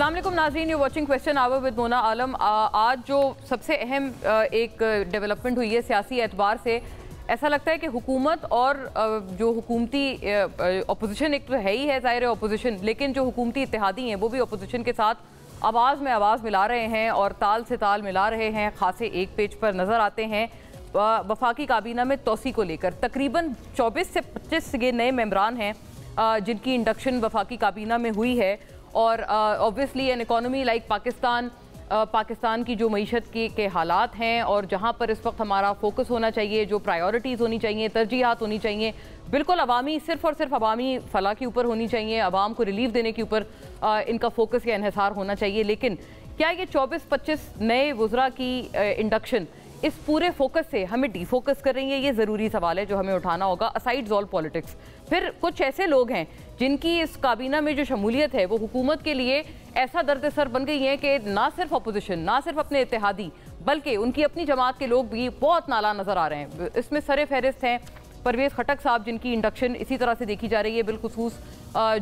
अस्सलाम वालेकुम नाज़रीन, you watching question hour with Mona Alam. आज जो सबसे अहम एक डेवलपमेंट हुई है सियासी एतबार से, ऐसा लगता है कि हुकूमत और जो हुकूमती अपोजिशन, एक तो है ही है ज़ाहिर है अपोजिशन, लेकिन जो हुकूमती इत्तेहादी हैं वो भी अपोजिशन के साथ आवाज़ में आवाज़ मिला रहे हैं और ताल से ताल मिला रहे हैं। खासे एक पेज पर नज़र आते हैं वफाकी काबीना में तोसी को लेकर। तकरीबन 24 से 25 ये नए मेंबरान हैं जिनकी इंडक्शन वफाकी काबीना में हुई है। और obviously N economy like Pakistan की जो मईशत के हालात हैं और जहाँ पर इस वक्त हमारा फोकस होना चाहिए, जो प्रायोरिटीज़ होनी चाहिए, तरजीहात होनी चाहिए, बिल्कुल अवामी, सिर्फ और सिर्फ अवामी फलाह के ऊपर होनी चाहिए, आवाम को रिलीफ देने के ऊपर इनका फोकस या इन्हिसार होना चाहिए। लेकिन क्या ये 24-25 नए वुज़रा की इंडक्शन इस पूरे फोकस से हमें डिफोकस कर रही है? ये ज़रूरी सवाल है जो हमें उठाना होगा। असाइड्स ऑल पॉलिटिक्स, फिर कुछ ऐसे लोग हैं जिनकी इस काबीना में जो शमूलियत है वो हुकूमत के लिए ऐसा दर्द सर बन गई है कि ना सिर्फ अपोजिशन, ना सिर्फ अपने इत्तेहादी, बल्कि उनकी अपनी जमात के लोग भी बहुत नाला नज़र आ रहे हैं। इसमें सरे फहरिस्त हैं परवेज़ खटक साहब, जिनकी इंडक्शन इसी तरह से देखी जा रही है, बिलखुसूस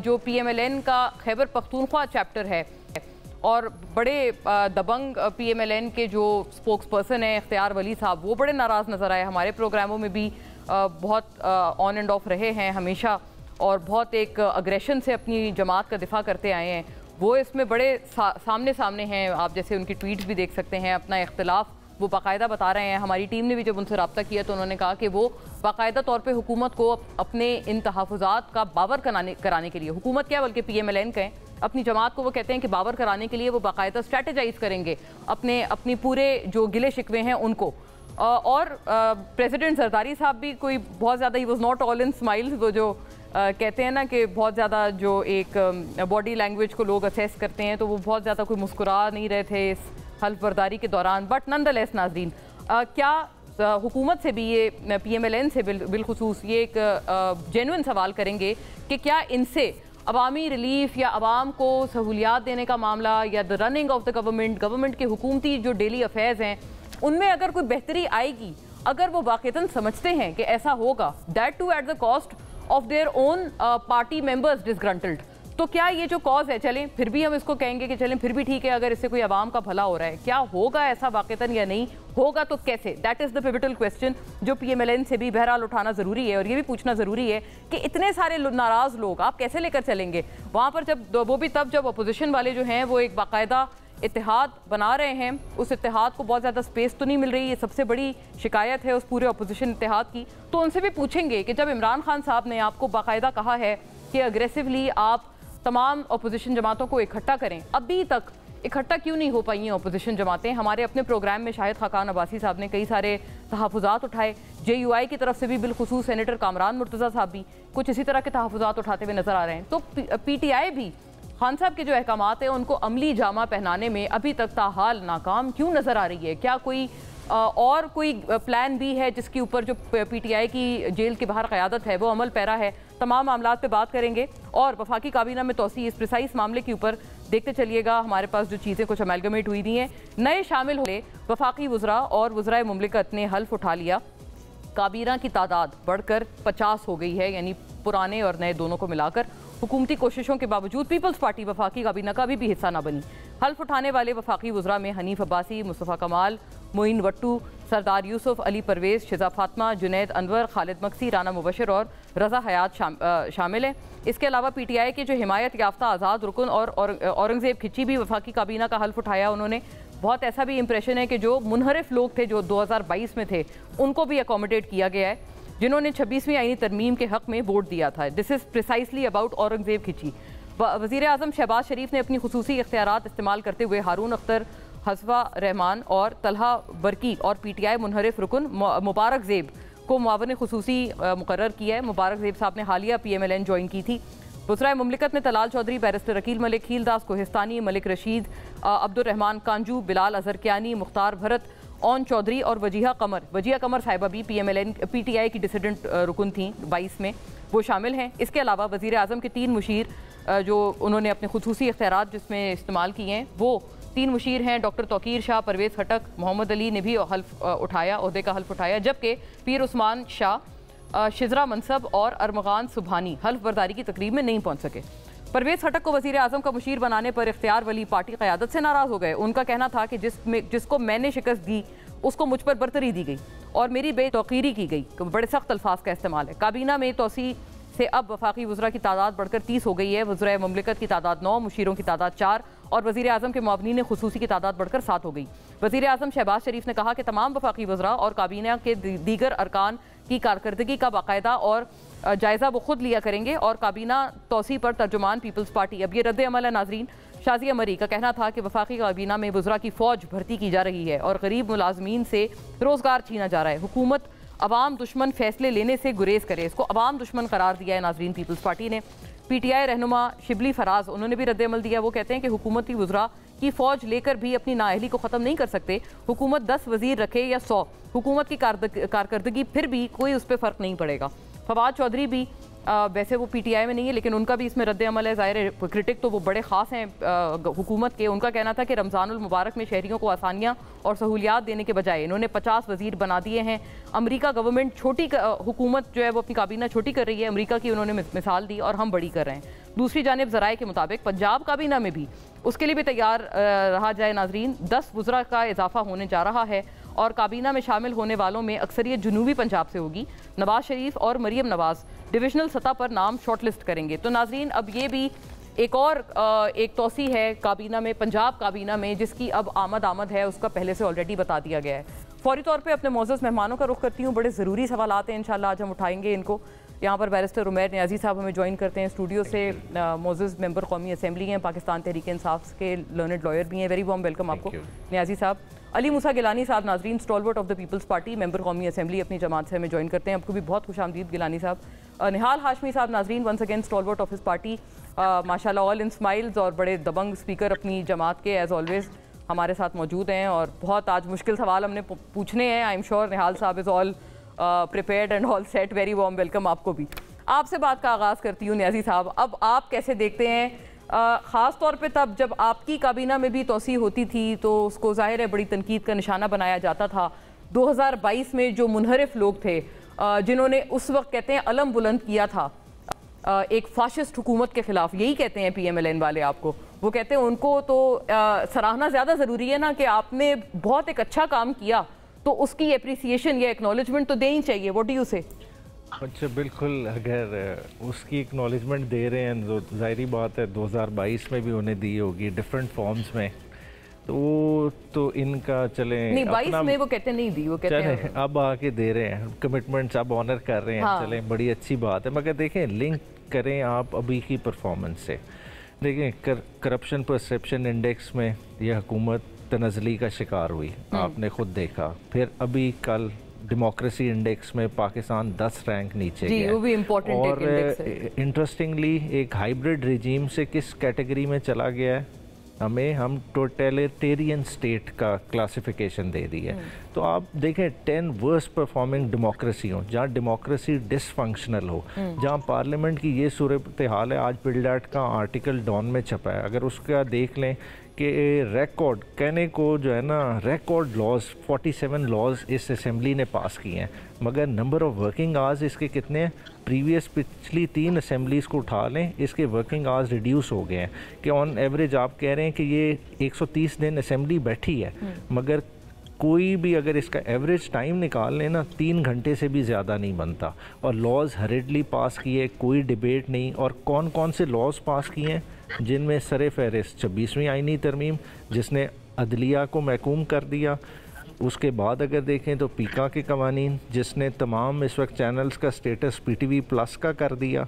जो PMLN का खैबर पख्तूनख्वा चैप्टर है और बड़े दबंग PMLN के जो स्पोक्स पर्सन हैं इख्तियार वली साहब, वो बड़े नाराज़ नज़र आए। हमारे प्रोग्रामों में भी बहुत ऑन एंड ऑफ रहे हैं हमेशा और बहुत एक अग्रेशन से अपनी जमात का दिफा करते आए हैं। वो इसमें बड़े सामने हैं, आप जैसे उनकी ट्वीट्स भी देख सकते हैं। अपना इख्तिलाफ वो बाकायदा बता रहे हैं। हमारी टीम ने भी जब उनसे रब्ता किया तो उन्होंने कहा कि वो बाकायदा तौर पे हुकूमत को अपने इन तहफ़्फ़ुज़ात का बावर कराने के लिए, हुकूमत क्या बल्कि PMLN कहें, अपनी जमात को वो कहते हैं कि बावर कराने के लिए वो बाकायदा स्ट्रेटेजाइज करेंगे अपनी पूरे जो गिले शिकवे हैं उनको। और प्रेसिडेंट जरदारी साहब भी कोई बहुत ज़्यादा, he was not all in smiles, वो जो कहते हैं ना कि बहुत ज़्यादा जो एक बॉडी लैंग्वेज को लोग असेस करते हैं, तो वो बहुत ज़्यादा कोई मुस्कुरा नहीं रहे थे इस हल्फ बर्दारी के दौरान। बट नंदलेस नाज़रीन, क्या हुकूमत से भी ये PMLN से बिलखुसूस ये एक जेन्युइन सवाल करेंगे कि क्या इनसे अवामी रिलीफ या अवाम को सहूलियात देने का मामला या the running of the government के हुकूमती जो डेली अफेयर्स हैं उनमें अगर कोई बेहतरी आएगी, अगर वो वाक़तन समझते हैं कि ऐसा होगा, that too at the cost of their own party members disgruntled, तो क्या ये जो कॉज है, चलें फिर भी हम इसको कहेंगे कि चलें फिर भी ठीक है अगर इससे कोई आवाम का भला हो रहा है, क्या होगा ऐसा वाक़तन या नहीं होगा तो कैसे? That is the pivotal question जो PMLN से भी बहरहाल उठाना ज़रूरी है और ये भी पूछना ज़रूरी है कि इतने सारे नाराज़ लोग आप कैसे लेकर चलेंगे वहाँ पर, जब वो भी तब जब अपोजिशन वाले जो हैं वो एक बाकायदा इत्तेहाद बना रहे हैं, उस इत्तेहाद को बहुत ज़्यादा स्पेस तो नहीं मिल रही। ये सबसे बड़ी शिकायत है उस पूरे अपोजिशन इत्तेहाद की। तो उनसे भी पूछेंगे कि जब इमरान खान साहब ने आपको बाकायदा कहा है कि अग्रेसिवली आप तमाम अपोजिशन जमातों को इकट्ठा करें, अभी तक इकट्ठा क्यों नहीं हो पाई हैं अपोजिशन जमातें? हमारे अपने प्रोग्राम में शाहिद खाकान अब्बासी साहब ने कई सारे तहफ़्फ़ुज़ात उठाए, JUI की तरफ से भी बिलखुसूस सेनेटर कामरान मुर्तज़ा साहब भी कुछ इसी तरह के तहफ़्फ़ुज़ात उठाते हुए नज़र आ रहे हैं। तो PTI भी खान साहब के जो अहकामात हैं उनको अमली जामा पहनाने में अभी तक ताहाल नाकाम क्यों नज़र आ रही है? क्या कोई और कोई प्लान भी है जिसके ऊपर जो PTI की जेल के बाहर क़यादत है वो अमल पैरा है? तमाम मामलात पे बात करेंगे और वफाकी काबीना में तोसी इस प्रिसाइस मामले के ऊपर देखते चलिएगा। हमारे पास जो चीज़ें कुछ अमेलगमेट हुई दी हैं, नए शामिल हुए वफाकी वुज़रा और वुज़राए मुमलिकत ने हल्फ उठा लिया। काबीना की तादाद बढ़कर 50 हो गई है, यानी पुराने और नए दोनों को मिलाकर। हुकूमती कोशिशों के बावजूद पीपल्स पार्टी वफाकी काबीना का अभी भी हिस्सा न बनी। हल्फ उठाने वाले वफाकी वुज़रा में हनीफ अब्बासी, मुस्तफ़ा कमाल, मोइन वट्टू, सरदार यूसुफ, अली परवेज़, शिजा फातिमा, जुनैद अनवर, खालिद मक्सी, राना मुबशर और रज़ा हयात शामिल हैं। इसके अलावा PTI के जो हिमायत याफ्ता आज़ाद रुकन और औरंगज़ेब खिची भी वफाकी काबीना का हल्फ उठाया। उन्होंने बहुत ऐसा भी इंप्रेशन है कि जो मुनहरिफ लोग थे जो 2022 में थे उनको भी अकोमोडेट किया गया है, जिन्होंने 26वीं आईनी तरमीम के हक़ में वोट दिया था। This is precisely about Aurangzeb Khichi. वज़ीर आज़म शहबाज शरीफ ने अपनी खुसूसी इख्तियारात इस्तेमाल करते हुए हारून अख्तर, हसवा रहमान और तलहा बरकी और PTI मुनहरिफ रुकन मुबारक ज़ेब को मुआवन खुसूसी मुकर्रर किया है। मुबारक ज़ेब साहब ने हालिया PMLN ज्वाइन की थी। वज़राए मुमलिकत में Talal Chaudhary, barrister Aqeel Malik, खीलदास Kohistani, Malik Rashid, Abdurrahman कांजू, Bilal अजहरकियानी, Mukhtar Bharat, own Chaudhary और वजीहा कमर साहिबा भी PTI की डिसिडेंट रुकन थी 22 में, वो शामिल हैं। इसके अलावा वज़ीर आज़म के 3 मुशीर जो उन्होंने अपने खुसूसी इख्तियारात जिसमें इस्तेमाल किए हैं, वो 3 मुशीर हैं। डॉक्टर तौकीर शाह, परवेज़ खटक, मोहम्मद अली ने भी हल्फ उठाया, ओहदे का हल्फ उठाया, जबकि पीर उस्मान शाह, शिजरा मनसब और अरमगान सुबहानी हल्फ बर्दारी की तकरीब में नहीं पहुँच सके। परवेज खटक को वजीर आजम का मुशीर बनाने पर इख्तियार वली पार्टी क़यादत से नाराज हो गए। उनका कहना था कि जिसको मैंने शिकस्त दी उसको मुझ पर बरतरी दी गई और मेरी बेतौकीरी की गई। बड़े सख्त अल्फाज का इस्तेमाल है। काबीना में तोसी से अब वफाकी वज़रा की तादाद बढ़कर 30 हो गई है। वज़रा ममलिकत की तादाद 9, मुशीरों की तादाद 4 और वज़ीर आज़म के मुआवनीन खुसूसी की तादाद बढ़कर 7 हो गई। वज़ीर आज़म शहबाज शरीफ ने कहा कि तमाम वफाकी वज़रा और काबीना के दीगर अरकान की कारकर्दगी का बाकायदा और जायज़ा वो खुद लिया करेंगे और काबीना तोसी पर तर्जुमान पीपल्स पार्टी। अब ये रद्द अमल है नाजरीन। शाज़िया मरी का कहना था कि वफाकी काबीना में वज़रा की फ़ौज भर्ती की जा रही है और गरीब मुलाजमीन से रोज़गार छीना जा रहा है। हुकूमत अवाम दुश्मन फैसले लेने से गुरेज करे। इसको अवाम दुश्मन करार दिया है नाजरीन पीपल्स पार्टी ने। PTI रहनुमा शिबली फराज उन्होंने भी रद्द अमल दिया। वो कहते हैं कि हुकूमती वज़रा की फ़ौज लेकर भी अपनी नाअहली को ख़त्म नहीं कर सकते। हुकूमत 10 वज़ीर रखे या 100, हुकूमत की कारकर्दगी फिर भी कोई उस पर फ़र्क नहीं पड़ेगा। फवाद चौधरी भी वैसे वो PTI में नहीं है लेकिन उनका भी इसमें रद्द अमल है। ज़ाहिर क्रिटिक तो वो बड़े ख़ास हैं हुकूमत के। उनका कहना था कि रमज़ानुल मुबारक में शहरियों को आसानियाँ और सहूलियात देने के बजाय इन्होंने 50 वज़ीर बना दिए हैं। अमेरिका गवर्नमेंट छोटी हुकूमत जो है वो अपनी काबीना छोटी कर रही है, अमेरिका की उन्होंने मिसाल दी और हम बड़ी कर रहे हैं। दूसरी जानिब ज़राए के मुताबिक पंजाब काबीना में भी उसके लिए भी तैयार रहा जाए नाजरीन। 10 वज़रा का इजाफा होने जा रहा है और काबीना में शामिल होने वालों में अक्सरियत जनूबी पंजाब से होगी। नवाज शरीफ और मरीम नवाज डिविजनल सतह पर नाम शॉर्टलिस्ट करेंगे। तो नाजरीन अब ये भी एक और एक तोसी है काबीना में, पंजाब काबीना में, जिसकी अब आमद है उसका पहले से ऑलरेडी बता दिया गया है। फौरी तौर पे अपने मोअज़्ज़ज़ मेहमानों का रुख करती हूँ। बड़े ज़रूरी सवालात हैं, इंशाल्लाह आज हम उठाएंगे इनको। यहाँ पर बैरिस्टर उमैर नियाज़ी साहब हमें ज्वाइन करते हैं स्टूडियो से। मोअज़्ज़ज़ मेंबर कौमी असम्बली हैं, पाकिस्तान तहरीक इंसाफ के लर्नड लॉयर भी हैं। वेरी वार्म वेलकम आपको नियाज़ी साहब। अली मूसा गिलानी साहब नाजरीन stalwart of the People's Party, member कौमी असम्बली, अपनी जमात से हमें ज्वाइन करते हैं। आपको भी बहुत खुशामदीद गिलानी साहब। निहाल हाशमी साहब नाजरीन once again stalwart of his party, माशाल्लाह ऑल इन स्माइल्स और बड़े दबंग स्पीकर अपनी जमात के एज ऑलवेज हमारे साथ मौजूद हैं और बहुत आज मुश्किल सवाल हमने पूछने हैं। आई एम श्योर निहाल साहब is all prepared and all set. Very warm welcome आपको भी। आपसे बात का आगाज़ करती हूँ नियाज़ी साहब, अब आप कैसे देखते हैं ख़ास तौर पे तब जब आपकी काबीना में भी तोसी होती थी तो उसको ज़ाहिर है बड़ी तनकीद का निशाना बनाया जाता था। 2022 में जो मुनहरिफ लोग थे जिन्होंने उस वक्त कहते हैं अलम बुलंद किया था एक फाशिस्ट हुकूमत के ख़िलाफ़, यही कहते हैं PMLN वाले आपको, वो कहते हैं उनको तो सराहना ज़्यादा ज़रूरी है ना कि आपने बहुत एक अच्छा काम किया तो उसकी एप्रिसिएशन या एक्नॉलेजमेंट तो देनी चाहिए। व्हाट डू यू से? अच्छा बिल्कुल, अगर उसकी एक्नॉलेजमेंट दे रहे हैं तो ज़ाहिरी बात है 2022 में भी उन्हें दी होगी डिफरेंट फॉर्म्स में, तो इनका चले नहीं 22 में वो कहते नहीं दी, वो कहते हैं अब आके दे रहे हैं कमिटमेंट्स, अब ऑनर कर रहे हैं। हाँ। चले बड़ी अच्छी बात है, मगर देखें लिंक करें आप अभी की परफॉर्मेंस से। देखें करप्शन परसेप्शन इंडेक्स में यह हुकूमत तनज़ली का शिकार हुई, आपने खुद देखा। फिर अभी कल डेमोक्रेसी इंडेक्स में पाकिस्तान 10 रैंक नीचे गया, वो भी इम्पोर्टेंट और इंटरेस्टिंगली एक हाइब्रिड रिजीम से किस कैटेगरी में चला गया है, हम टोटलिटेरियन स्टेट का क्लासिफिकेशन दे दी है। तो आप देखें 10 वर्स्ट परफॉर्मिंग डेमोक्रेसी हो, जहाँ डेमोक्रेसी डिसफंक्शनल हो, जहाँ पार्लियामेंट की ये सूरत हाल है। आज पिल्डाट का आर्टिकल डॉन में छपा है, अगर उसका देख लें कि रिकॉर्ड कहने को जो है ना रिकॉर्ड लॉज 47 लॉज इस असेंबली ने पास किए हैं, मगर नंबर ऑफ वर्किंग आवर्स इसके कितने हैं? प्रीवियस पिछली 3 असेंबलीज को उठा लें, इसके वर्किंग आवर्स रिड्यूस हो गए हैं कि ऑन एवरेज आप कह रहे हैं कि ये 130 दिन असेंबली बैठी है, मगर कोई भी अगर इसका एवरेज टाइम निकाल लें ना 3 घंटे से भी ज़्यादा नहीं बनता। और लॉज हरिडली पास किए, कोई डिबेट नहीं। और कौन कौन से लॉज पास किए हैं जिनमें सर फहरिस्त 26वीं आईनी तरमीम जिसने अदलिया को महकूम कर दिया, उसके बाद अगर देखें तो पीका के कवानीन जिसने तमाम इस वक्त चैनल्स का स्टेटस PTV+ का कर दिया,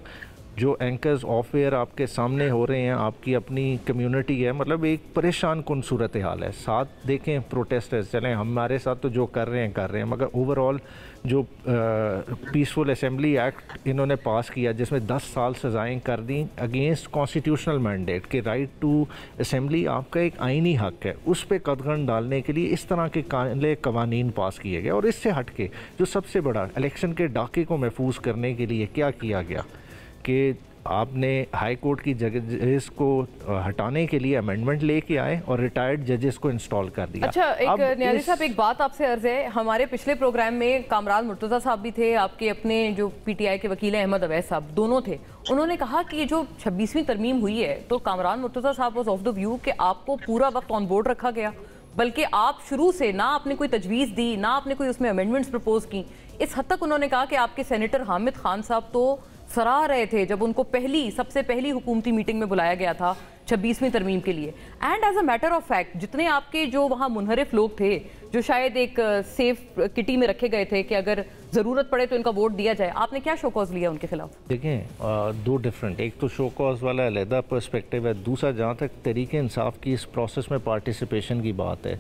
जो एंकर्स ऑफ एयर आपके सामने हो रहे हैं, आपकी अपनी कम्युनिटी है, मतलब एक परेशान कुन सूरत हाल है। साथ देखें प्रोटेस्टर्स, चलें हमारे साथ तो जो कर रहे हैं, मगर ओवरऑल जो पीसफुल असेंबली एक्ट इन्होंने पास किया जिसमें 10 साल सज़ाएँ कर दी अगेंस्ट कॉन्स्टिट्यूशनल मैंडेट के राइट टू असेंबली आपका एक आइनी हक है, उस पर कदगन डालने के लिए इस तरह के काले कवानीन पास किए गए। और इससे हट के जो सबसे बड़ा इलेक्शन के डाके को महफूज करने के लिए क्या किया गया कि आपने हाई कोर्ट की जजेस को हटाने के लिए अमेंडमेंट लेके आए और रिटायर्ड जजेस को इंस्टॉल कर दिया। अच्छा, एक न्याजी साहब, एक बात आपसे अर्ज है, हमारे पिछले प्रोग्राम में कामरान मुर्तज़ा साहब भी थे, आपके अपने जो पीटीआई के वकील हैं अहमद अवैस साहब, दोनों थे। उन्होंने कहा कि ये जो 26वीं तरमीम हुई है, तो कामरान मुर्तज़ा साहब वाज ऑफ द व्यू कि आपको पूरा वक्त ऑन बोर्ड रखा गया, बल्कि आप शुरू से ना आपने कोई तजवीज़ दी, ना आपने कोई उसमें अमेंडमेंट्स प्रपोज की। इस हद तक उन्होंने कहा कि आपके सेनेटर हामिद खान साहब तो सराह रहे थे जब उनको सबसे पहली हुकूमती मीटिंग में बुलाया गया था 26वीं तरमीम के लिए। And as a matter of fact, जितने आपके जो वहाँ मुनहरिफ लोग थे, जो शायद एक सेफ किटी में रखे गए थे कि अगर ज़रूरत पड़े तो इनका वोट दिया जाए, आपने क्या शो कॉज लिया उनके खिलाफ? देखें, दो डिफरेंट, एक तो शो कॉज वाला अलहदा पर्सपेक्टिव है, दूसरा जहाँ तक तरीके इंसाफ की इस प्रोसेस में पार्टिसिपेशन की बात है,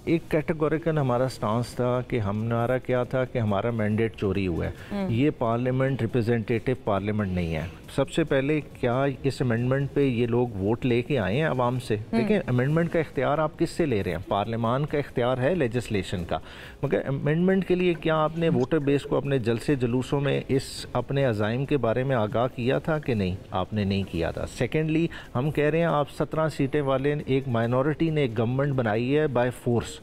एक कैटेगोरिकल हमारा स्टांस था कि हमारा क्या था कि हमारा मैंडेट चोरी हुआ है, ये पार्लियामेंट रिप्रेजेंटेटिव पार्लियामेंट नहीं है। सबसे पहले क्या इस अमेंडमेंट पे ये लोग वोट लेके आए हैं आवाम से? देखिए, अमेंडमेंट का इख्तियार आप किससे ले रहे हैं? पार्लियामान का इख्तियार है लेजिस्लेशन का, मगर अमेंडमेंट के लिए क्या आपने वोटर बेस को अपने जलसे जुलूसों में इस अपने अज़ाइम के बारे में आगाह किया था कि नहीं? आपने नहीं किया था। सेकेंडली, हम कह रहे हैं आप 17 सीटें वाले एक माइनॉरिटी ने एक गवर्नमेंट बनाई है बाय फोर्स,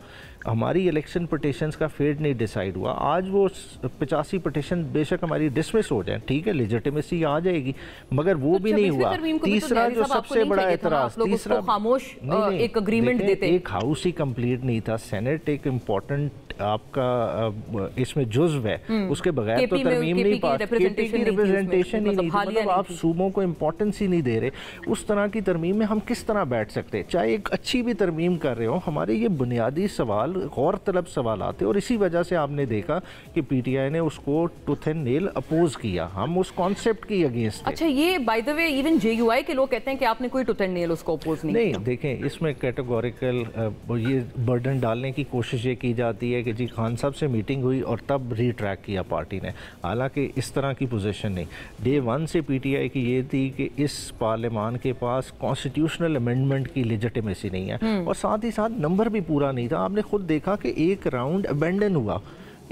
हमारी इलेक्शन पटिशन्स का फेट नहीं डिसाइड हुआ। आज वो 85 पटिशन बेशक हमारी डिसमिस हो जाए, ठीक है, लेजिटिमेसी आ जाएगी, मगर वो भी नहीं हुआ। तीसरा जो सबसे बड़ा एतराज़, तीसरा खामोश एक एग्रीमेंट देते, एक हाउस ही कंप्लीट नहीं था, सेनेट एक इम्पोर्टेंट आपका इसमें जुज़्व है, उसके बगैर तो तरमीम नहीं पास, रिप्रेजेंटेशन ही नहीं, मतलब आप सूबों को इम्पोर्टेंस ही नहीं दे रहे। उस तरह की तरमीम में हम किस तरह बैठ सकते? चाहे एक अच्छी भी तरमीम कर रहे हो, हमारे ये बुनियादी सवाल गौर तलब सवाल आते, और इसी वजह से आपने देखा कि पीटीआई ने उसको टूथ एंड नेल अपोज किया, हम उस कॉन्सेप्ट की अगेंस्ट थे। अच्छा, ये by the way even JUI के लोग कहते हैं कि आपने कोई टूथ एंड नेल उसको अपोज नहीं किया। देखें, इसमें कैटेगोरिकल ये बर्डन डालने की कोशिश ये की जाती है कि जी खान साहब से मीटिंग हुई और तब रीट्रैक किया पार्टी ने, हालांकि इस तरह की पोजीशन नहीं। डे वन से पीटीआई की ये थी कि इस पार्लियामान के पास कॉन्स्टिट्यूशनल अमेंडमेंट की लेजिटिमेसी नहीं है, और साथ ही साथ नंबर भी पूरा नहीं था। आपने खुद देखा कि एक राउंड अबेंडन हुआ,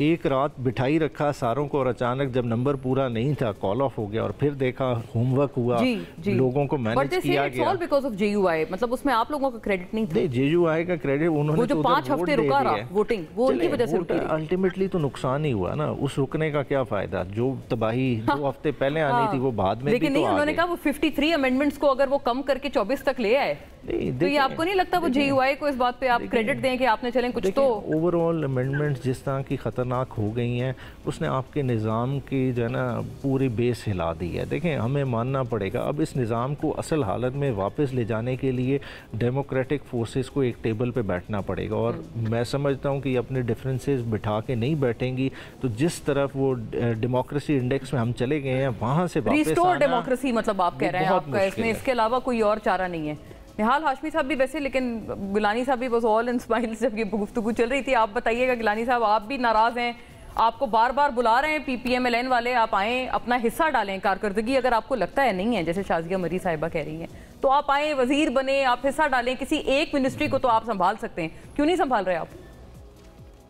एक रात बिठाई रखा सारों को, और अचानक जब नंबर पूरा नहीं था कॉल ऑफ हो गया, और फिर देखा होमवर्क हुआ, लोगों को मैनेज किया गया। ऑल बिकॉज़ ऑफ जेयूआई, मतलब उसमें आप लोगों का क्रेडिट नहीं था। नहीं, जेयूआई का क्रेडिट उन्होंने, वो जो 5 हफ्ते रुका रहा वोटिंग, वो उनकी वजह से रुकी। अल्टीमेटली तो नुकसान ही हुआ ना, उस रुकने का क्या फायदा? जो तबाही 2 हफ्ते पहले आनी थी वो बाद में, लेकिन नहीं, उन्होंने कहा वो 53 अमेंडमेंट्स को अगर वो कम करके 24 तक ले आए, तो ये आपको नहीं लगता वो जेयूआई को इस बात पे आप क्रेडिट दें कि आपने चलें कुछ तो? ओवरऑल अमेंडमेंट्स जिस तरह की खतरनाक हो गई हैं, उसने आपके निज़ाम की जो है ना पूरी बेस हिला दी है। देखें, हमें मानना पड़ेगा, अब इस निज़ाम को असल हालत में वापस ले जाने के लिए डेमोक्रेटिक फोर्सेस को एक टेबल पे बैठना पड़ेगा, और मैं समझता हूँ कि अपने डिफरेंसेस बिठा के नहीं बैठेंगी तो जिस तरफ वो डेमोक्रेसी इंडेक्स में हम चले गए हैं वहाँ से वापस रिस्टोर डेमोक्रेसी, मतलब आप कह रहे हैं आपका इसमें इसके अलावा कोई और चारा नहीं है। निहाल हाशमी साहब भी वैसे, लेकिन गिलानी साहब भी बस ऑल इन स्माइल्स जब ये गुफ्तगू चल रही थी। आप बताइएगा गिलानी साहब, आप भी नाराज़ हैं, आपको बार बार बुला रहे हैं PPMLN वाले, आप आएँ, अपना हिस्सा डालें, कारकर्दगी अगर आपको लगता है नहीं है, जैसे शाजिया मरी साहिबा कह रही हैं, तो आप आएँ, वजीर बने, आप हिस्सा डालें, किसी एक मिनिस्ट्री को तो आप संभाल सकते हैं, क्यों नहीं संभाल रहे आप?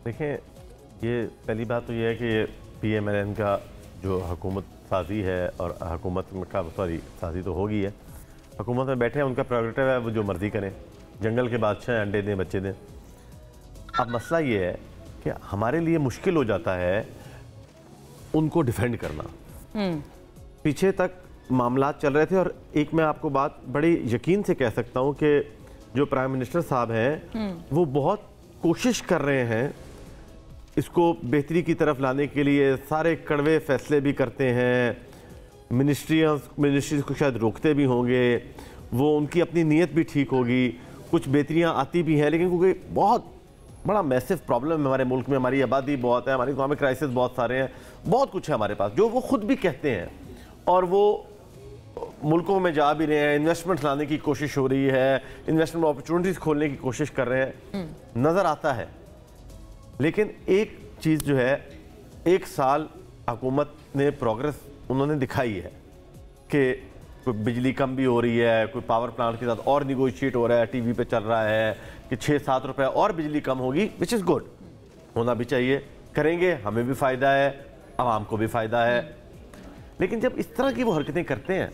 देखें, ये पहली बात तो ये है कि PMLN का जो हुकूमत साजी है, और हुकूमत का साजी तो होगी है, हुकूमत में बैठे हैं, उनका प्रोग्रेटिव है, वो जो मर्जी करें, जंगल के बादशाह अंडे दें बच्चे दें। अब मसला ये है कि हमारे लिए मुश्किल हो जाता है उनको डिफेंड करना। पीछे तक मामला चल रहे थे, और एक मैं आपको बात बड़ी यकीन से कह सकता हूँ कि जो प्राइम मिनिस्टर साहब हैं वो बहुत कोशिश कर रहे हैं इसको बेहतरी की तरफ लाने के लिए, सारे कड़वे फैसले भी करते हैं, मिनिस्ट्रीज को शायद रोकते भी होंगे, वो उनकी अपनी नीयत भी ठीक होगी, कुछ बेहतरियाँ आती भी हैं, लेकिन क्योंकि बहुत बड़ा मैसिव प्रॉब्लम है हमारे मुल्क में, हमारी आबादी बहुत है, हमारी इकोनॉमिक क्राइसिस बहुत सारे हैं, बहुत कुछ है हमारे पास जो वो खुद भी कहते हैं, और वो मुल्कों में जा भी रहे हैं, इन्वेस्टमेंट लाने की कोशिश हो रही है, इन्वेस्टमेंट अपॉर्चुनिटीज़ खोलने की कोशिश कर रहे हैं, नज़र आता है। लेकिन एक चीज़ जो है, 1 साल हुकूमत ने प्रोग्रेस उन्होंने दिखाई है कि कोई बिजली कम भी हो रही है, कोई पावर प्लांट के साथ और निगोशिएट हो रहा है, टीवी पे चल रहा है कि 6-7 रुपए और बिजली कम होगी, विच इज़ गुड, होना भी चाहिए, करेंगे, हमें भी फ़ायदा है, आवाम को भी फ़ायदा है। लेकिन जब इस तरह की वो हरकतें करते हैं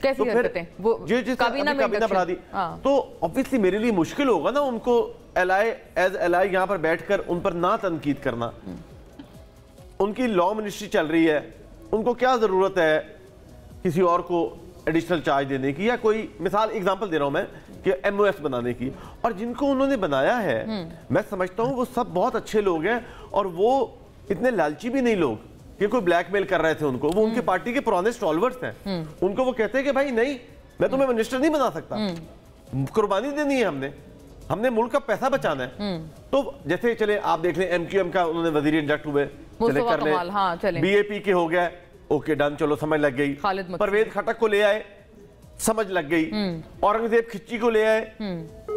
कैसी हरकतें हैं वो काबीना में बढ़ा दी, तो ऑब्वियसली मेरे लिए मुश्किल होगा ना उनको एज एलाई यहाँ पर बैठकर उन पर ना तनकीद करना। उनकी लॉ मिनिस्ट्री चल रही है, उनको क्या जरूरत है किसी और को एडिशनल चार्ज देने की, या कोई मिसाल एग्जांपल दे रहा हूं मैं कि एमओएस बनाने की। और जिनको उन्होंने बनाया है मैं समझता हूं वो सब बहुत अच्छे लोग हैं, और वो इतने लालची भी नहीं लोग कि कोई ब्लैकमेल कर रहे थे उनको। वो उनके पार्टी के पुराने स्टॉलवर्स हैं, उनको वो कहते हैं कि भाई नहीं, मैं तुम्हें मिनिस्टर नहीं बना सकता, कुर्बानी देनी है, हमने मुल्क का पैसा बचाना है। तो जैसे चले आप देख लें एमक्यूएम का उन्होंने वजीर इंडक्ट हुए, चले कर ले, बीएपी के हो गया, ओके डन, चलो समझ लग गई। परवेज खटक को ले आए, समझ लग गई। औरंगजेब खिच्ची को ले आए,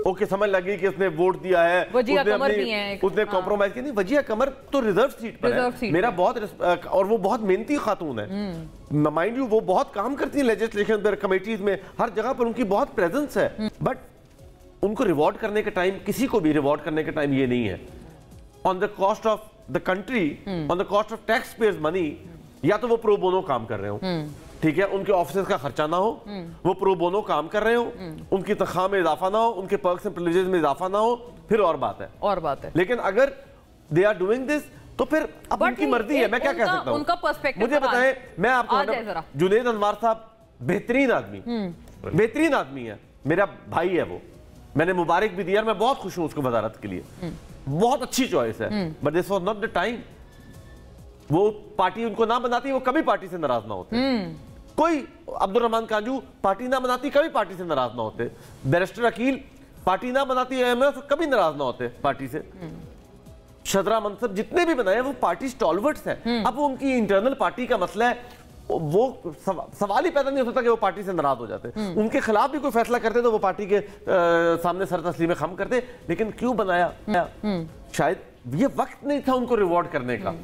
ओके समझ लग गई कि उसने वोट दिया है, उसने कॉम्प्रोमाइज किया। नहीं, वजिया कमर तो रिजर्व सीट पर है, मेरा बहुत, और वो बहुत मेहनती खातून है, माइंड यू, वो बहुत काम करती है लेजिस्लेशन पर, कमेटीज में, हर जगह पर उनकी बहुत प्रेजेंस है। बट उनको रिवॉर्ड करने का टाइम, किसी को भी रिवॉर्ड करने का टाइम ये नहीं है। On the cost of the country, on the cost of tax payers money, या तो वो प्रो बोनो काम कर रहे हो, ठीक है, उनके ऑफिस का खर्चा ना हो, वो प्रो बोनो काम कर रहे हो, उनकी तनख्वाह में इजाफा ना हो, उनके पर्क्स एंड प्रिविलेजेस में इजाफा ना हो, फिर और बात है। लेकिन अगर दे आर डूइंग दिस तो फिर अब उनकी मर्जी है, मैं क्या कह सकता हूं। उनका पर्सपेक्टिव मुझे बताएं, मैं आपको, जुनैद अनवर साहब बेहतरीन आदमी है, मेरा भाई है वो, मैंने मुबारक भी दिया, मैं बहुत खुश हूं उसको वजारत के लिए, बहुत अच्छी चॉइस है। But this was not the time. वो पार्टी उनको ना बनाती, वो कभी पार्टी से नाराज ना होते। कोई अब्दुल रहमान कांजू पार्टी ना बनाती, कभी पार्टी से नाराज ना होते। बैरिस्टर अकील पार्टी ना बनाती है, कभी नाराज ना होते पार्टी से। शदरा मनसब जितने भी बनाए वो पार्टी स्टॉलवर्ट्स हैं। अब उनकी इंटरनल पार्टी का मसला है, वो सवाल ही पैदा नहीं होता कि वो पार्टी से नाराज हो जाते। उनके खिलाफ भी कोई फैसला करते तो वो पार्टी के सामने सर तस्लीम खम करते। लेकिन क्यों बनाया? शायद ये वक्त नहीं था उनको रिवॉर्ड करने का।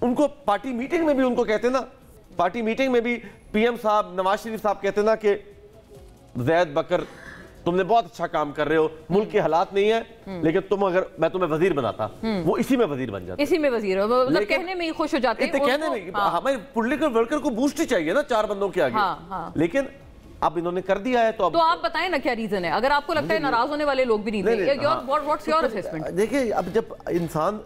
उनको पार्टी मीटिंग में भी उनको कहते ना, पार्टी मीटिंग में भी पीएम साहब, नवाज शरीफ साहब कहते ना कि जैद बकर तुमने बहुत अच्छा काम कर रहे हो, मुल्क के हालात नहीं है, लेकिन तुम अगर मैं तुम्हें वजीर बनाता, वो इसी में वजीर बन जाता। इसी में वजीर, मतलब कहने में ही खुश हो जाते हैं। कहने में हमारे पॉलिटिकल वर्कर को बूस्ट ही चाहिए ना चार बंदों के आगे। लेकिन अब इन्होंने कर दिया है, तो आप बताएं ना क्या रीजन है। अगर आपको लगता है नाराज होने वाले लोग भी नहीं थे, व्हाट्स योर असेसमेंट? देखिए, अब जब इंसान